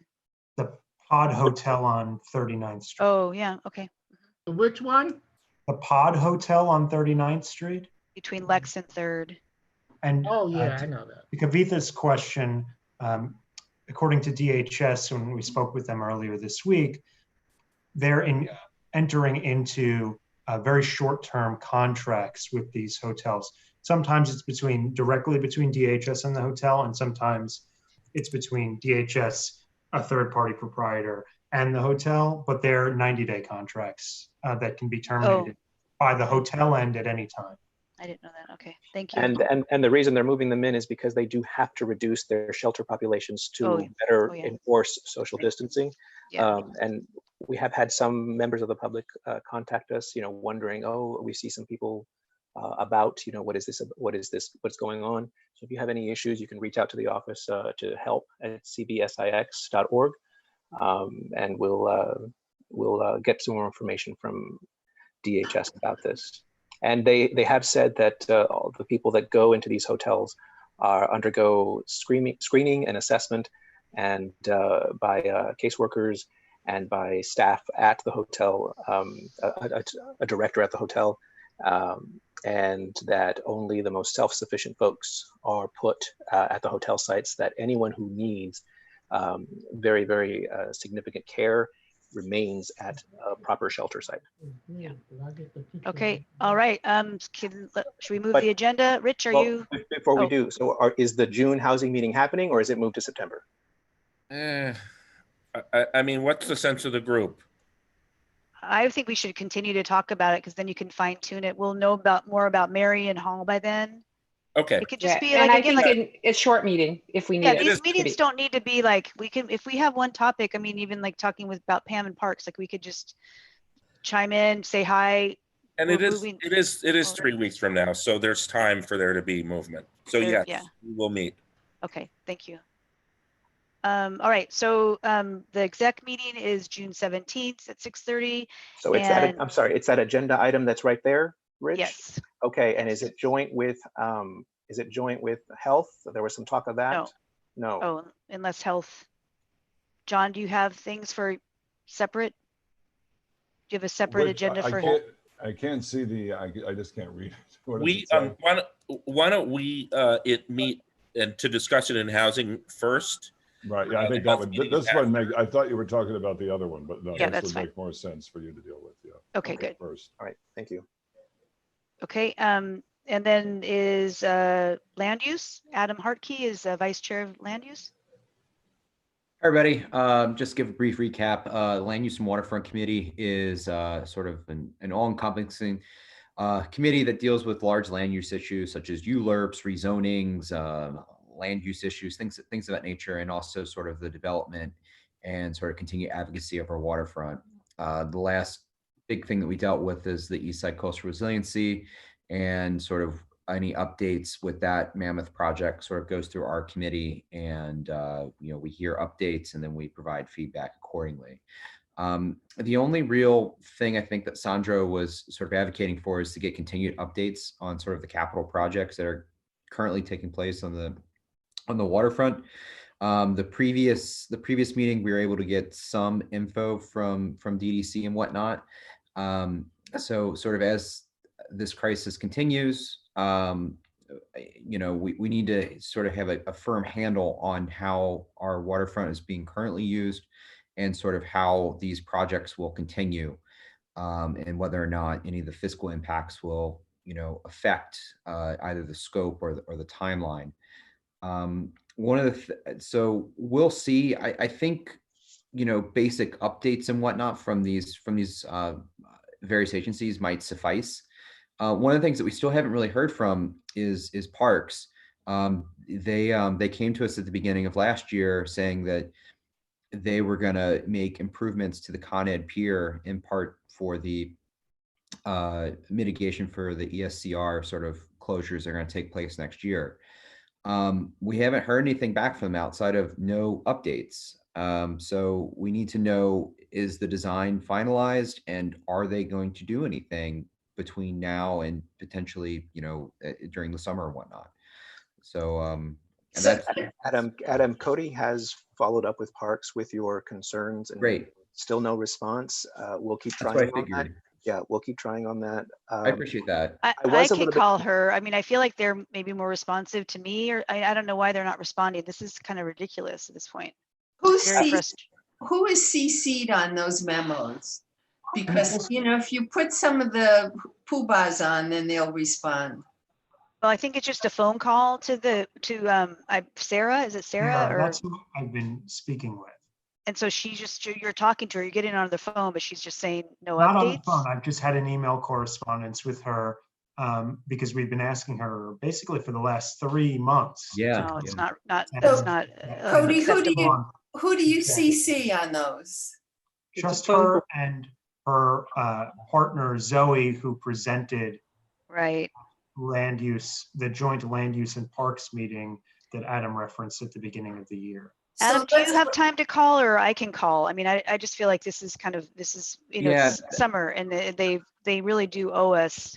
The Pod Hotel on 39th Street. Oh, yeah, okay. Which one? The Pod Hotel on 39th Street. Between Lex and 3rd. And oh yeah, I know that. To Kavitha's question, according to DHS, when we spoke with them earlier this week, they're entering into very short-term contracts with these hotels. Sometimes it's directly between DHS and the hotel, and sometimes it's between DHS, a third-party proprietor, and the hotel, but they're 90-day contracts that can be terminated by the hotel end at any time. I didn't know that. Okay, thank you. And the reason they're moving them in is because they do have to reduce their shelter populations to better enforce social distancing. Yeah. And we have had some members of the public contact us, wondering, we see some people about, what's going on. So if you have any issues, you can reach out to the office to help at cbsix.org, and we'll get some more information from DHS about this. And they have said that all the people that go into these hotels undergo screening and assessment, and by caseworkers and by staff at the hotel, a director at the hotel, and that only the most self-sufficient folks are put at the hotel sites, that anyone who needs very, very significant care remains at a proper shelter site. Okay, all right. Should we move But- the agenda? Rich, are Well, you? Before we Oh. do, so is the June housing meeting happening, or is it moved to September? I mean, what's the sense of the group? I think we should continue to talk about it because then you can fine tune it. We'll know more about Mary and Hall by then. Okay. It could just be and like, I again, think a short meeting if we need yeah, it. these meetings don't need to be like, we can, if we have one topic, I mean, even like talking about Pam and Parks, like we could just chime in, say hi. And We're it moving- is 3 weeks from now, so there's time for there to be movement. So There- yes, yeah. we will meet. Okay, thank you. All right, so the exec meeting is June 17th at 6:30. So it's that, I'm sorry, it's that agenda item that's right there, Rich? Yes. Okay, and is it joint with health? There was some talk of that? No. No. Oh, unless health. John, do you have things for separate? Do you have a separate Which agenda for? I can't see I just can't read it. What does We it say? why don't we meet and to discuss it in housing first? Right, yeah, I think that would, this one, I thought you were talking about the other one, but no, Yeah, this that's would fine. make more sense for you to deal with, yeah. Okay, good. First. All right, thank you. Okay, and then is land use. Adam Hartke is Vice Chair of Land Use. Hi, everybody. Just give a brief recap. Land Use and Waterfront Committee is sort of an all-encompassing committee that deals with large land use issues such as ULURPs, rezonings, land use issues, things of that nature, and also sort of the development and sort of continued advocacy of our waterfront. The last big thing that we dealt with is the East Side Coastal Resiliency, and sort of any updates with that mammoth project sort of goes through our committee, and we hear updates and then we provide feedback accordingly. The only real thing I think that Sandro was sort of advocating for is to get continued updates on sort of the capital projects that are currently taking place on the waterfront. The previous meeting, we were able to get some info from DDC and whatnot. So sort of as this crisis continues, we need to sort of have a firm handle on how our waterfront is being currently used and sort of how these projects will continue, and whether or not any of the fiscal impacts will, affect either the scope or the timeline. So we'll see. I think, basic updates and whatnot from these various agencies might suffice. One of the things that we still haven't really heard from is Parks. They came to us at the beginning of last year saying that they were going to make improvements to the Con Ed Pier in part for the mitigation for the ESCR sort of closures that are going to take place next year. We haven't heard anything back from them outside of no updates. So we need to know, is the design finalized, and are they going to do anything between now and potentially, during the summer or whatnot? So, and So that's Adam, Cody has followed up with Parks with your concerns, and great. Still no response. We'll keep That's what I trying on that. figured. Yeah, we'll keep trying on that. I appreciate that. I was a can little bit- call her. I mean, I feel like they're maybe more responsive to me, or I don't know why they're not responding. This is kind of ridiculous at this point. Who's Very C- frustrating. who is CC'd on those memos? Because, if you put some of the poobahs on, then they'll respond. Well, I think it's just a phone call to Sarah. Is it Sarah? Yeah, Or that's who I've been speaking with. and so you're talking to her. You're getting on the phone, but she's just saying no Not on the updates. phone. I've just had an email correspondence with her because we've been asking her basically for the last 3 months. Yeah. No, it's Yeah. not. And- It's not. Cody, who do acceptable. you CC on those? Just her and her partner Zoe, who presented Right. the joint land use and parks meeting that Adam referenced at the beginning of the year. Adam, do you have time to call, or I can call? I mean, I just feel like this is Yeah. it's summer, and they really do owe us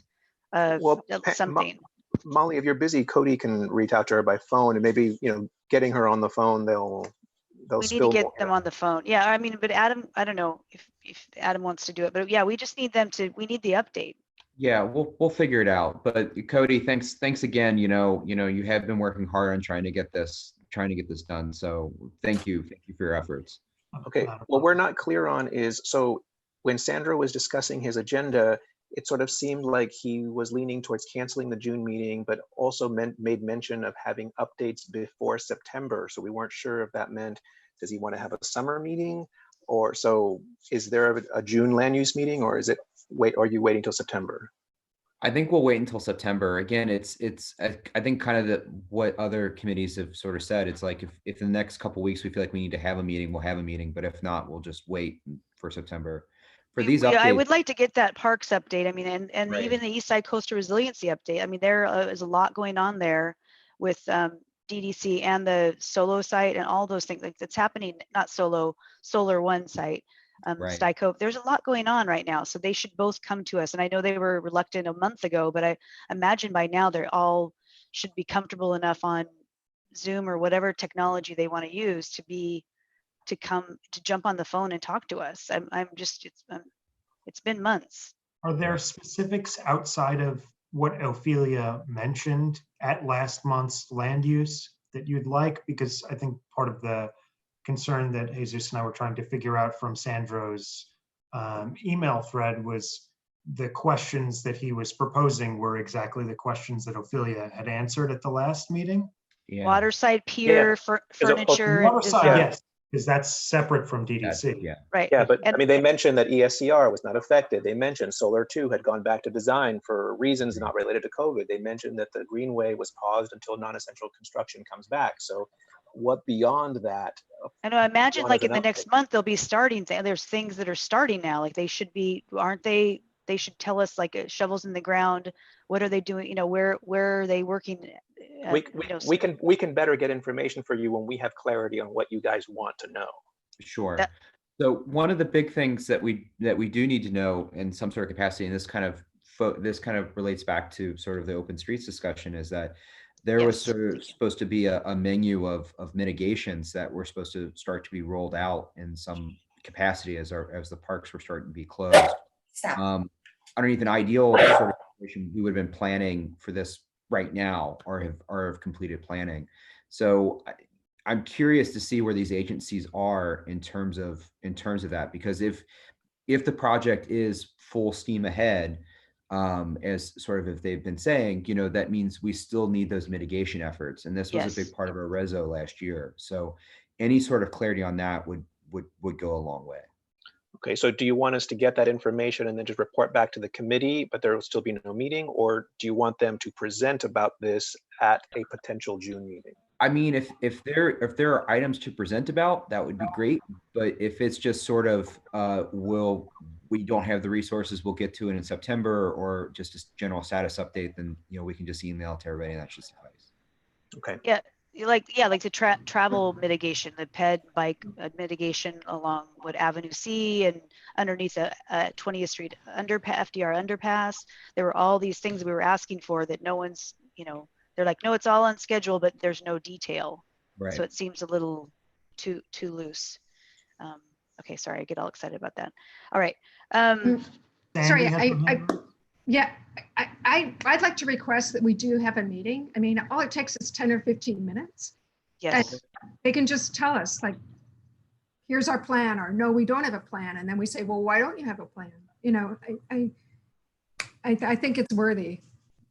something. Molly, if you're busy, Cody can reach out to her by phone, and maybe getting her on the phone, they'll We need spill to get more. them on the phone. Yeah, I mean, but Adam, I don't know if Adam wants to do it, but yeah, we just need we need the update. Yeah, we'll figure it out. But Cody, thanks again. You have been working hard on trying to get this done. So thank you for your efforts. Okay, what we're not clear on is, so when Sandro was discussing his agenda, it sort of seemed like he was leaning towards canceling the June meeting, but also made mention of having updates before September. So we weren't sure if that meant, does he want to have a summer meeting? Or so is there a June land use meeting, or is it are you waiting till September? I think we'll wait until September. Again, I think kind of what other committees have sort of said. It's like if in the next couple of weeks we feel like we need to have a meeting, we'll have a meeting. But if not, we'll just wait for September. For these updates, I would like to get that parks update. I mean, and Right. even the East Side Coastal Resiliency update. I mean, there is a lot going on there with DDC and the solo site and all those things. Like that's happening, not solo, Solar One site. Right. Styco. There's a lot going on right now, so they should both come to us. And I know they were reluctant a month ago, but I imagine by now they're all should be comfortable enough on Zoom or whatever technology they want to use to come to jump on the phone and talk to us. I'm just it's been months. Are there specifics outside of what Ophelia mentioned at last month's land use that you'd like? Because I think part of the concern that Jesus and I were trying to figure out from Sandro's email thread was the questions that he was proposing were exactly the questions that Ophelia had answered at the last meeting. Yeah. Waterside pier for furniture. Waterside, design. yes, because that's separate from DDC. Yeah. Right. Yeah, but I mean, they mentioned that ESCR was not affected. They mentioned Solar 2 had gone back to design for reasons not related to COVID. They mentioned that the Greenway was paused until non-essential construction comes back. So what beyond that? I know, imagine beyond like as in the an next month, they'll be starting, there's things that are starting now, like they should be, aren't they? They should tell us like shovels in the ground. What are they doing? You know, where are they working? We can better get information for you when we have clarity on what you guys want to know. Sure. So one of the big things that we do need to know in some sort of capacity, and this kind of relates back to sort of the open streets discussion, is that there was sort of supposed to be a menu of mitigations that were supposed to start to be rolled out in some capacity as the parks were starting to be closed. Underneath an ideal sort of situation, we would have been planning for this right now or have completed planning. So I'm curious to see where these agencies are in terms of that, because if the project is full steam ahead, as sort of if they've been saying, you know, that means we still need those mitigation efforts, and this was a big part of our reso last year. So any sort of clarity on that would go a long way. Okay, so do you want us to get that information and then just report back to the committee, but there will still be no meeting, or do you want them to present about this at a potential June meeting? I mean, if there are items to present about, that would be great. But if it's just sort of, we don't have the resources, we'll get to it in September, or just a general status update, then, you know, we can just email it to everybody and that should suffice. Okay. Yeah, like the travel mitigation, the ped bike mitigation along Avenue C and underneath the 20th Street FDR underpass. There were all these things we were asking for that no one's, you know, they're like, no, it's all on schedule, but there's no detail. Right. So it seems a little too loose. Okay, sorry, I get all excited about that. All right. Sorry, I'd like to request that we do have a meeting. I mean, all it takes is 10 or 15 minutes. Yes. And they can just tell us, like, here's our plan, or no, we don't have a plan. And then we say, well, why don't you have a plan? You know, I think it's worthy.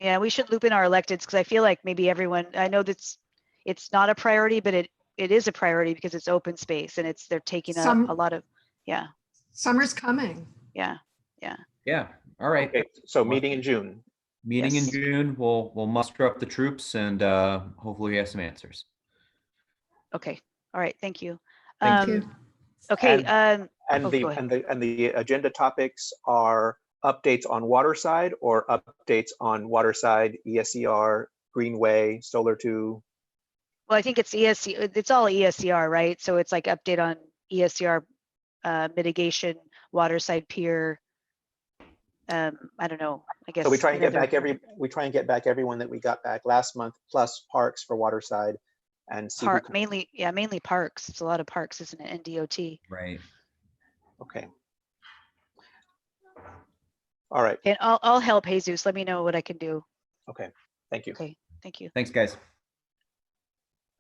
Yeah, we should loop in our electeds, because I feel like maybe everyone, I know that's it's not a priority, but it is a priority because it's open space and they're taking a lot of, yeah. Summer's coming. Yeah. All right. Okay, so meeting in June. Meeting in June, we'll muster up the troops and hopefully we have some answers. Okay. All right. Thank you. Thank you. Okay. And the agenda topics are updates on Waterside or updates on Waterside, ESCR, Greenway, Solar 2. Well, I think it's ESC. It's all ESCR, right? So it's like update on ESCR mitigation, Waterside pier. I don't know. I guess. So we try and get back everyone that we got back last month, plus parks for Waterside, and see mainly parks. It's a lot of parks, isn't it? And DOT. Right. Okay. All right. And I'll help Jesus. Let me know what I can do. Okay. Thank you. Okay. Thank you. Thanks, guys.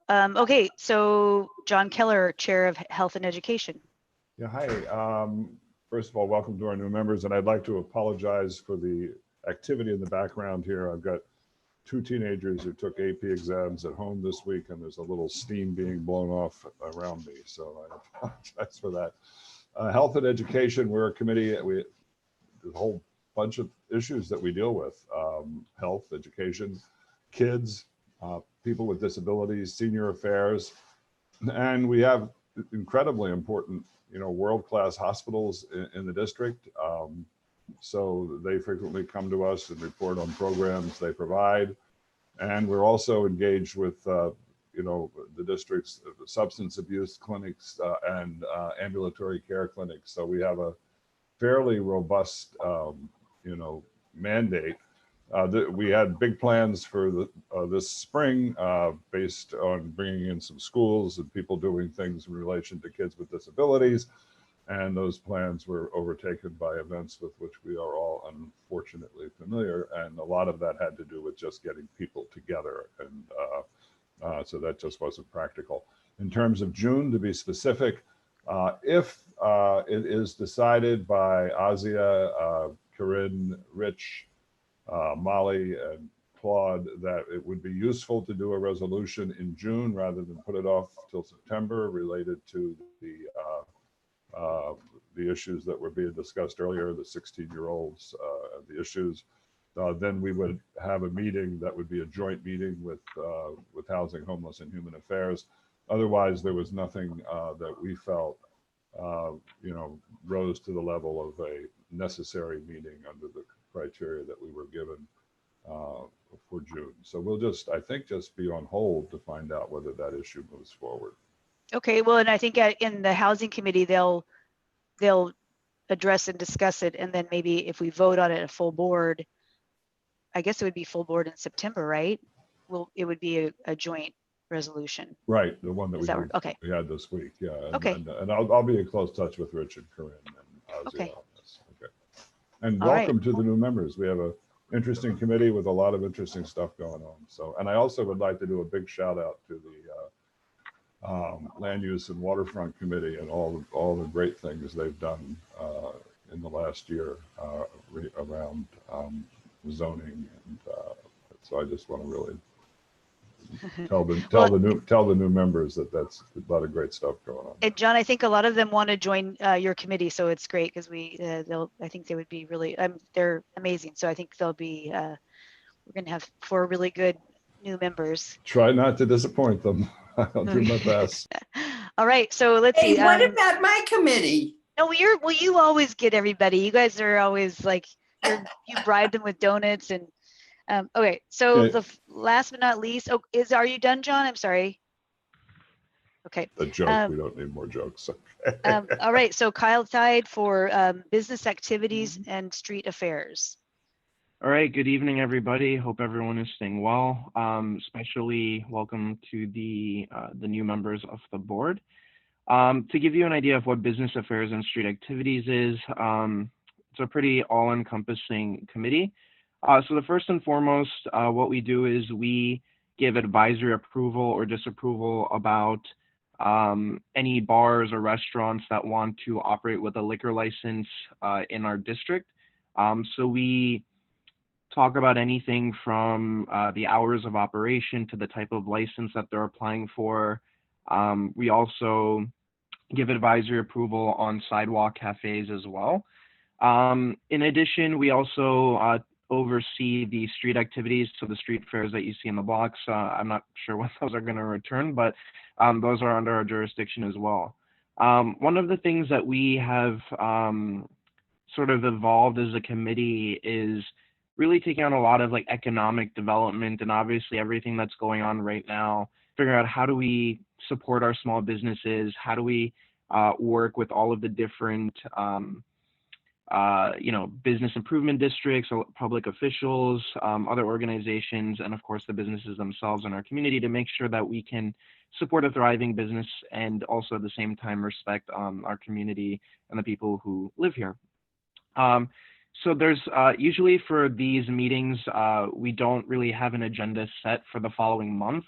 Okay. So John Keller, Chair of Health and Education. Yeah, hi. First of all, welcome to our new members, and I'd like to apologize for the activity in the background here. I've got 2 teenagers who took AP exams at home this week, and there's a little steam being blown off around me, so I apologize for that. Health and education, we're a committee. There's a whole bunch of issues that we deal with: health, education, kids, people with disabilities, senior affairs, and we have incredibly important, world-class hospitals in the district. So they frequently come to us and report on programs they provide. And we're also engaged with, the district's substance abuse clinics and ambulatory care clinics. So we have a fairly robust, mandate. We had big plans for this spring based on bringing in some schools and people doing things in relation to kids with disabilities. And those plans were overtaken by events with which we are all unfortunately familiar. And a lot of that had to do with just getting people together. And so that just wasn't practical. In terms of June, to be specific, if it is decided by Azia, Corinne, Rich, Molly, and Claude that it would be useful to do a resolution in June rather than put it off till September related to the issues that were being discussed earlier, the 16-year-olds, the issues, then we would have a meeting that would be a joint meeting with Housing, Homeless, and Human Affairs. Otherwise, there was nothing that we felt, rose to the level of a necessary meeting under the criteria that we were given for June. So we'll just be on hold to find out whether that issue moves forward. Okay, well, and I think in the housing committee, they'll address and discuss it. And then maybe if we vote on it at full board, I guess it would be full board in September, right? Well, it would be a joint resolution. Right, the one that okay. we had this week, yeah. And, okay. And I'll be in close touch with Rich and Corinne and Ozzy okay. on this. Okay. And All welcome right. to the new members. We have a interesting committee with a lot of interesting stuff going on. So, and I also would like to do a big shout out to the Land Use and Waterfront Committee and all the great things they've done in the last year around zoning, and so I just want to really tell the new members that that's a lot of great stuff going on. And John, I think a lot of them want to join your committee, so it's great because I think they would be really they're amazing. So I think they'll be we're going to have 4 really good new members. Try not to disappoint them. I'll do my best. All right, so let's see. Hey, what about my committee? No, you always get everybody. You guys are always like you bribe them with donuts and okay. So the last but not least, are you done, John? I'm sorry. Okay. A joke. We don't need more jokes. Okay. All right. So Kyle Tide for business activities and street affairs. All right, good evening, everybody. Hope everyone is staying well. Especially welcome to the new members of the board. To give you an idea of what business affairs and street activities is, it's a pretty all-encompassing committee. So the first and foremost, what we do is we give advisory approval or disapproval about any bars or restaurants that want to operate with a liquor license in our district. So we talk about anything from the hours of operation to the type of license that they're applying for. We also give advisory approval on sidewalk cafes as well. In addition, we also oversee the street activities, so the street fairs that you see in the blocks. I'm not sure when those are going to return, but those are under our jurisdiction as well. One of the things that we have sort of evolved as a committee is really taking on a lot of like economic development and obviously everything that's going on right now, figuring out how do we support our small businesses, how do we work with all of the different business improvement districts, public officials, other organizations, and of course the businesses themselves in our community to make sure that we can support a thriving business and also at the same time respect our community and the people who live here. So there's usually for these meetings, we don't really have an agenda set for the following month.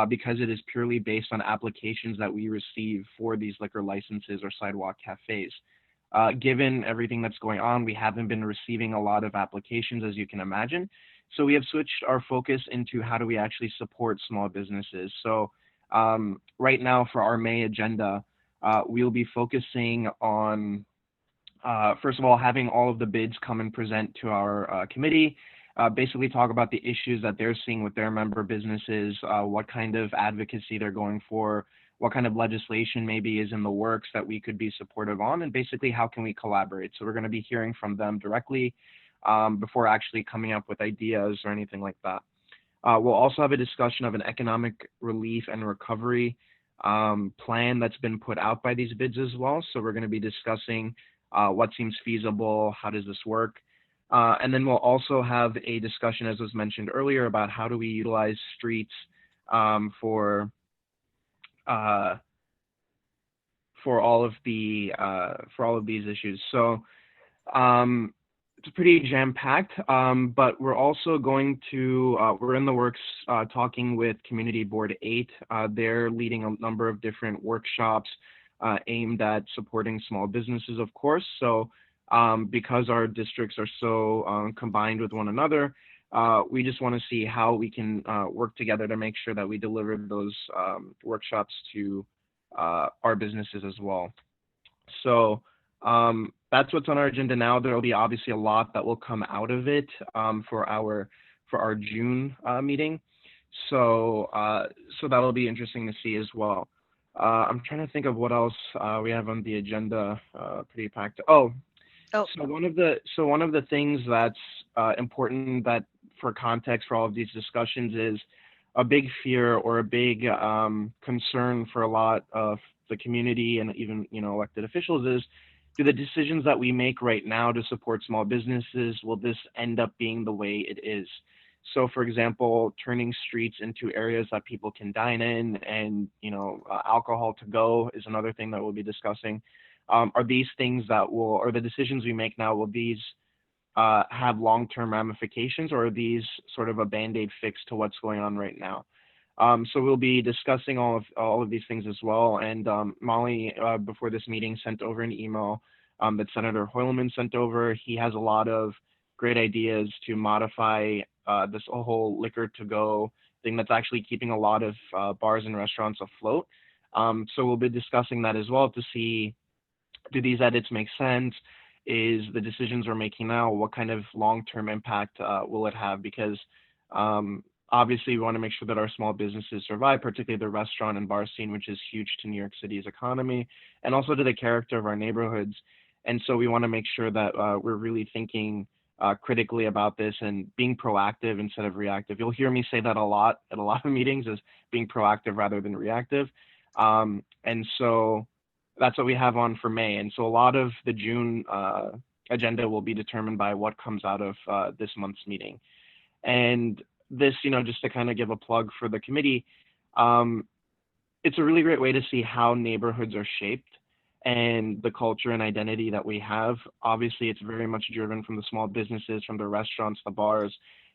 because it is purely based on applications that we receive for these liquor licenses or sidewalk cafes. Given everything that's going on, we haven't been receiving a lot of applications, as you can imagine. So we have switched our focus into how do we actually support small businesses. So right now for our May agenda, we'll be focusing on, first of all, having all of the bids come and present to our committee, basically talk about the issues that they're seeing with their member businesses, what kind of advocacy they're going for, what kind of legislation maybe is in the works that we could be supportive on, and basically how can we collaborate. So we're going to be hearing from them directly before actually coming up with ideas or anything like that. We'll also have a discussion of an economic relief and recovery plan that's been put out by these bids as well. So we're going to be discussing what seems feasible, how does this work? And then we'll also have a discussion, as was mentioned earlier, about how do we utilize streets for all of these issues. So it's pretty jam-packed, but we're also going to, we're in the works talking with Community Board 8. They're leading a number of different workshops aimed at supporting small businesses, of course. So because our districts are so combined with one another, we just want to see how we can work together to make sure that we deliver those workshops to our businesses as well. So that's what's on our agenda now. There will be obviously a lot that will come out of it for our June meeting. So so that'll be interesting to see as well. I'm trying to think of what else we have on the agenda. Pretty packed. So one of the things that's important that for context for all of these discussions is a big fear or a big concern for a lot of the community and even elected officials is, do the decisions that we make right now to support small businesses, will this end up being the way it is? So for example, turning streets into areas that people can dine in and alcohol to go is another thing that we'll be discussing. Are these things that will, or the decisions we make now, will these have long-term ramifications, or are these sort of a Band-Aid fix to what's going on right now? So we'll be discussing all of these things as well. And Molly, before this meeting, sent over an email that Senator Hoylman sent over. He has a lot of great ideas to modify this whole liquor to go thing that's actually keeping a lot of bars and restaurants afloat. So we'll be discussing that as well to see, do these edits make sense? Is the decisions we're making now, what kind of long-term impact will it have? Because obviously we want to make sure that our small businesses survive, particularly the restaurant and bar scene, which is huge to New York City's economy, and also to the character of our neighborhoods. And so we want to make sure that we're really thinking critically about this and being proactive instead of reactive. You'll hear me say that a lot at a lot of meetings, is being proactive rather than reactive. And so that's what we have on for May. And so a lot of the June agenda will be determined by what comes out of this month's meeting. And this, just to kind of give a plug for the committee, it's a really great way to see how neighborhoods are shaped and the culture and identity that we have. Obviously, it's very much driven from the small businesses, from the restaurants, the bars,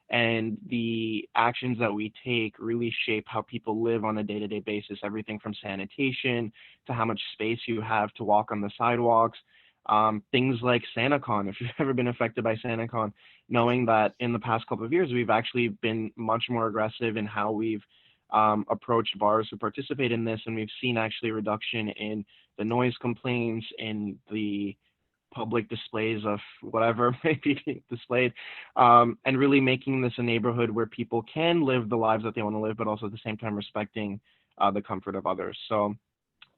and the actions that we take really shape how people live on a day-to-day basis, everything from sanitation to how much space you have to walk on the sidewalks. Things like SantaCon, if you've ever been affected by SantaCon, knowing that in the past couple of years, we've actually been much more aggressive in how we've approached bars who participate in this, and we've seen actually a reduction in the noise complaints, in the public displays of whatever may be displayed, and really making this a neighborhood where people can live the lives that they want to live, but also at the same time respecting the comfort of others. So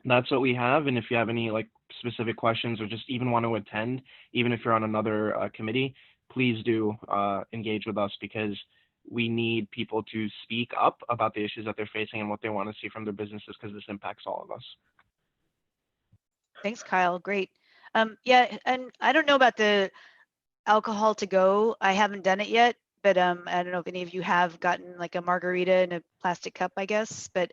that's what we have. And if you have any specific questions or just even want to attend, even if you're on another committee, please do engage with us, because we need people to speak up about the issues that they're facing and what they want to see from their businesses, because this impacts all of us. Thanks, Kyle. Great. Yeah, and I don't know about the alcohol to go. I haven't done it yet, but I don't know if any of you have gotten like a margarita in a plastic cup, I guess. But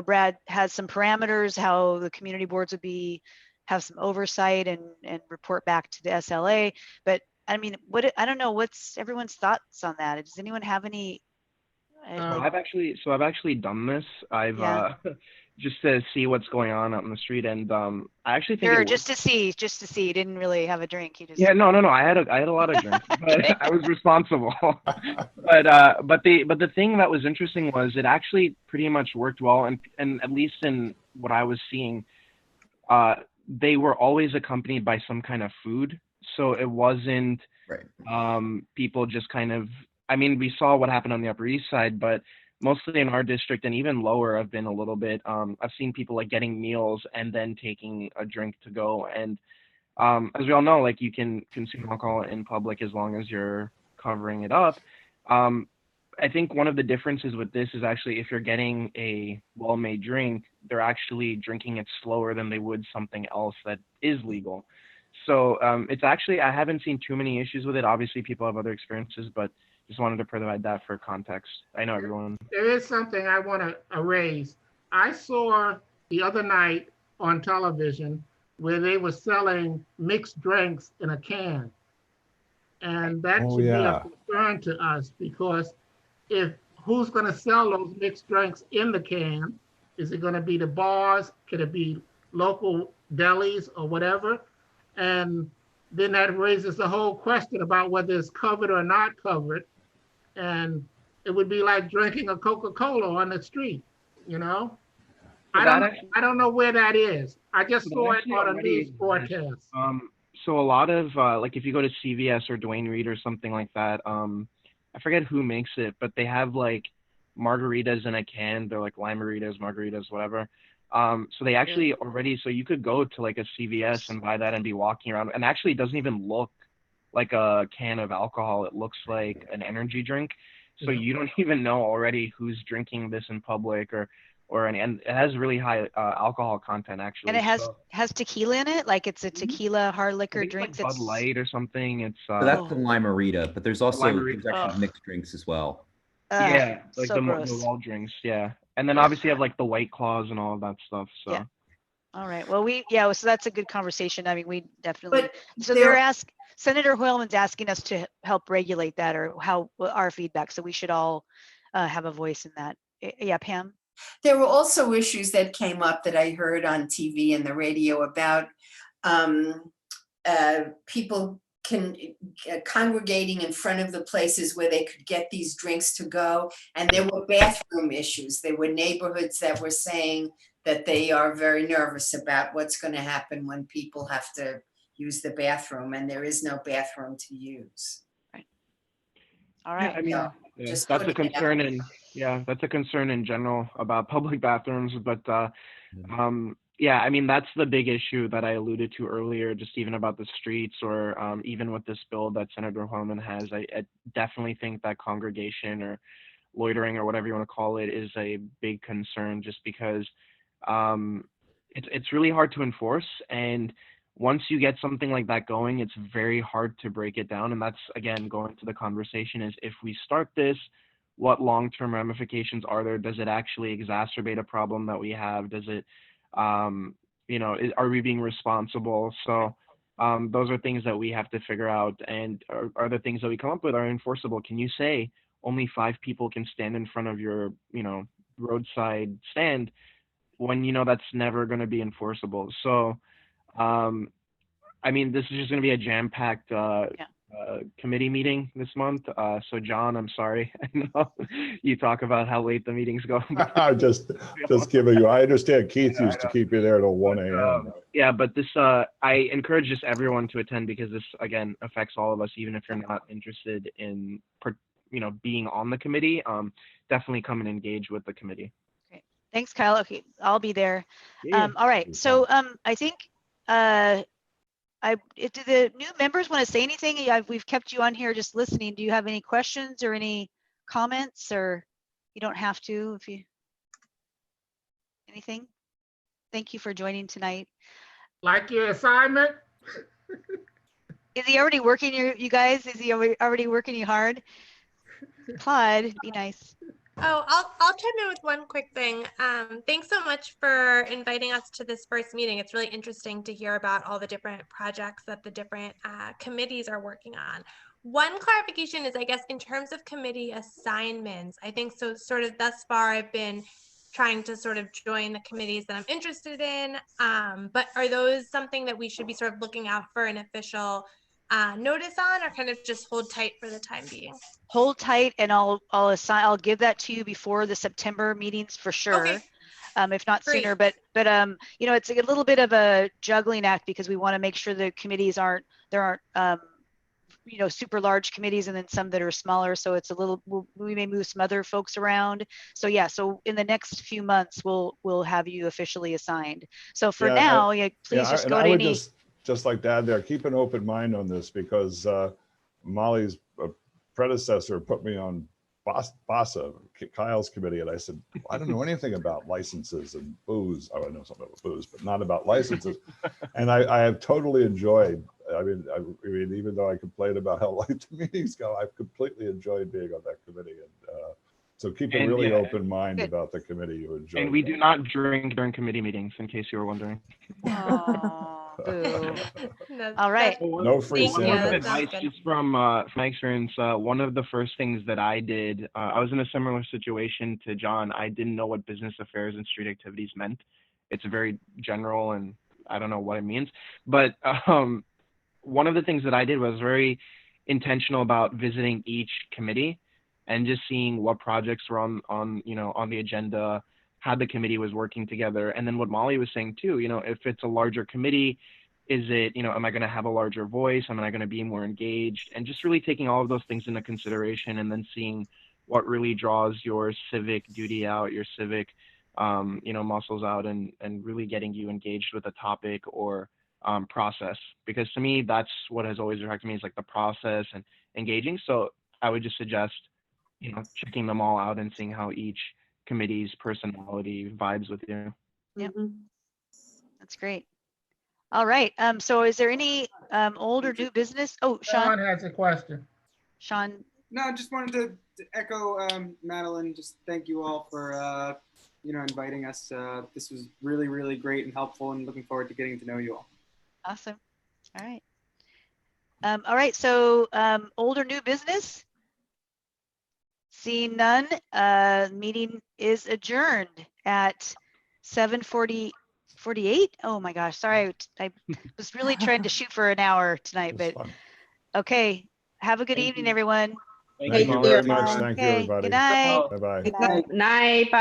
Brad has some parameters how the community boards would have some oversight and report back to the SLA. But I mean, I don't know, what's everyone's thoughts on that? Does anyone have any I've actually done this. I've just to see what's going on out in the street, and I actually think it just to see. You didn't really have a drink. You just no. I had a lot of drinks, but I was responsible. but the thing that was interesting was it actually pretty much worked well, and at least in what I was seeing, they were always accompanied by some kind of food, so it wasn't people just kind of. I mean, we saw what happened on the Upper East Side, but mostly in our district and even lower, I've been a little bit. I've seen people like getting meals and then taking a drink to go. And as we all know, like you can consume alcohol in public as long as you're covering it up. I think one of the differences with this is actually if you're getting a well-made drink, they're actually drinking it slower than they would something else that is legal. So it's actually, I haven't seen too many issues with it. Obviously, people have other experiences, but just wanted to provide that for context. I know everyone. There is something I want to raise. I saw the other night on television where they were selling mixed drinks in a can. And that should be a concern to us because who's going to sell those mixed drinks in the can? Is it going to be the bars? Could it be local delis or whatever? And then that raises the whole question about whether it's covered or not covered. And it would be like drinking a Coca-Cola on the street, you know? I don't know where that is. I just saw it on a news broadcast. So a lot of, like if you go to CVS or Dwayne Reed or something like that, I forget who makes it, but they have like margaritas in a can. They're like lime-maritas, margaritas, whatever. So they actually already, so you could go to like a CVS and buy that and be walking around. And actually it doesn't even look like a can of alcohol. It looks like an energy drink. So you don't even know already who's drinking this in public and it has really high alcohol content actually. And it has tequila in it, like it's a tequila hard liquor drink. Like Bud Light or something. It's so that's the Lime-A-Rita, but there's actually mixed drinks as well. Yeah, like so the gross. wall drinks, yeah. And then obviously you have like the White Claws and all of that stuff. So yeah. All right. Well, so that's a good conversation. I mean, we definitely. Senator Hoylman's asking us to help regulate that, or our feedback. So we should all have a voice in that. Yeah, Pam. There were also issues that came up that I heard on TV and the radio about people congregating in front of the places where they could get these drinks to go. And there were bathroom issues. There were neighborhoods that were saying that they are very nervous about what's going to happen when people have to use the bathroom and there is no bathroom to use. Right. All right. Yeah, I mean, that's a concern that's a concern in general about public bathrooms, but yeah, I mean, that's the big issue that I alluded to earlier, just even about the streets or even with this bill that Senator Hoylman has. I definitely think that congregation or loitering or whatever you want to call it is a big concern just because it's really hard to enforce. And once you get something like that going, it's very hard to break it down. And that's, again, going to the conversation is if we start this, what long-term ramifications are there? Does it actually exacerbate a problem that we have? Does it, are we being responsible? So those are things that we have to figure out. And are the things that we come up with are enforceable? Can you say only 5 people can stand in front of your, roadside stand when that's never going to be enforceable? So, I mean, this is just going to be a jam-packed committee meeting this month. So John, I'm sorry. I know you talk about how late the meetings go. just giving you, I understand Keith used to keep you there till 1 a.m. Yeah, but this, I encourage just everyone to attend because this, again, affects all of us, even if you're not interested in, being on the committee. Definitely come and engage with the committee. Okay. Thanks, Kyle. Okay, I'll be there. Yeah. All right. So I think do the new members want to say anything? We've kept you on here just listening. Do you have any questions or any comments, or you don't have to if you anything? Thank you for joining tonight. Like your assignment? Is he already working you guys? Is he already working you hard? Claude, be nice. Oh, I'll chime in with one quick thing. Thanks so much for inviting us to this first meeting. It's really interesting to hear about all the different projects that the different committees are working on. One clarification is, I guess, in terms of committee assignments, I think so sort of thus far I've been trying to sort of join the committees that I'm interested in. But are those something that we should be sort of looking out for an official notice on, or kind of just hold tight for the time being? Hold tight, and I'll give that to you before the September meetings for sure. Okay. If not sooner, but you know, it's a little bit of a juggling act because we want to make sure the committees aren't you know, super large committees and then some that are smaller. So it's a little, we may move some other folks around. So yeah, so in the next few months, we'll have you officially assigned. So for now, please just go to any. Just like to add there, keep an open mind on this, because Molly's predecessor put me on BASA, Kyle's committee, and I said, I don't know anything about licenses and booze. Oh, I know something about booze, but not about licenses. And I have totally enjoyed. I mean, even though I complain about how late the meetings go, I've completely enjoyed being on that committee. And so keep a really open mind about the committee you enjoy. And we do not drink during committee meetings, in case you were wondering. Oh, boo. All right. No free samples. Advice just from my experience. One of the first things that I did, I was in a similar situation to John. I didn't know what business affairs and street activities meant. It's very general, and I don't know what it means. But one of the things that I did was very intentional about visiting each committee and just seeing what projects were on the agenda, how the committee was working together. And then what Molly was saying too, you know, if it's a larger committee, is it, you know, am I going to have a larger voice? Am I going to be more engaged? And just really taking all of those things into consideration, and then seeing what really draws your civic duty out, your civic, muscles out, and really getting you engaged with a topic or process. Because to me, that's what has always attracted me, is like the process and engaging. So I would just suggest, you know, checking them all out and seeing how each committee's personality vibes with you. Yep. That's great. All right. So is there any old or new business? Oh, Sean has a question. Sean. No, I just wanted to echo Madeline. Just thank you all for inviting us. This was really, really great and helpful, and looking forward to getting to know you all. Awesome. All right. All right. So old or new business? Seeing none, meeting is adjourned at 7:48. Oh my gosh, sorry. I was really trying to shoot for an hour tonight, but okay. Have a good evening, everyone. Thank you very much. Thank you, Okay, everybody. good night. Bye-bye. Good night. Bye.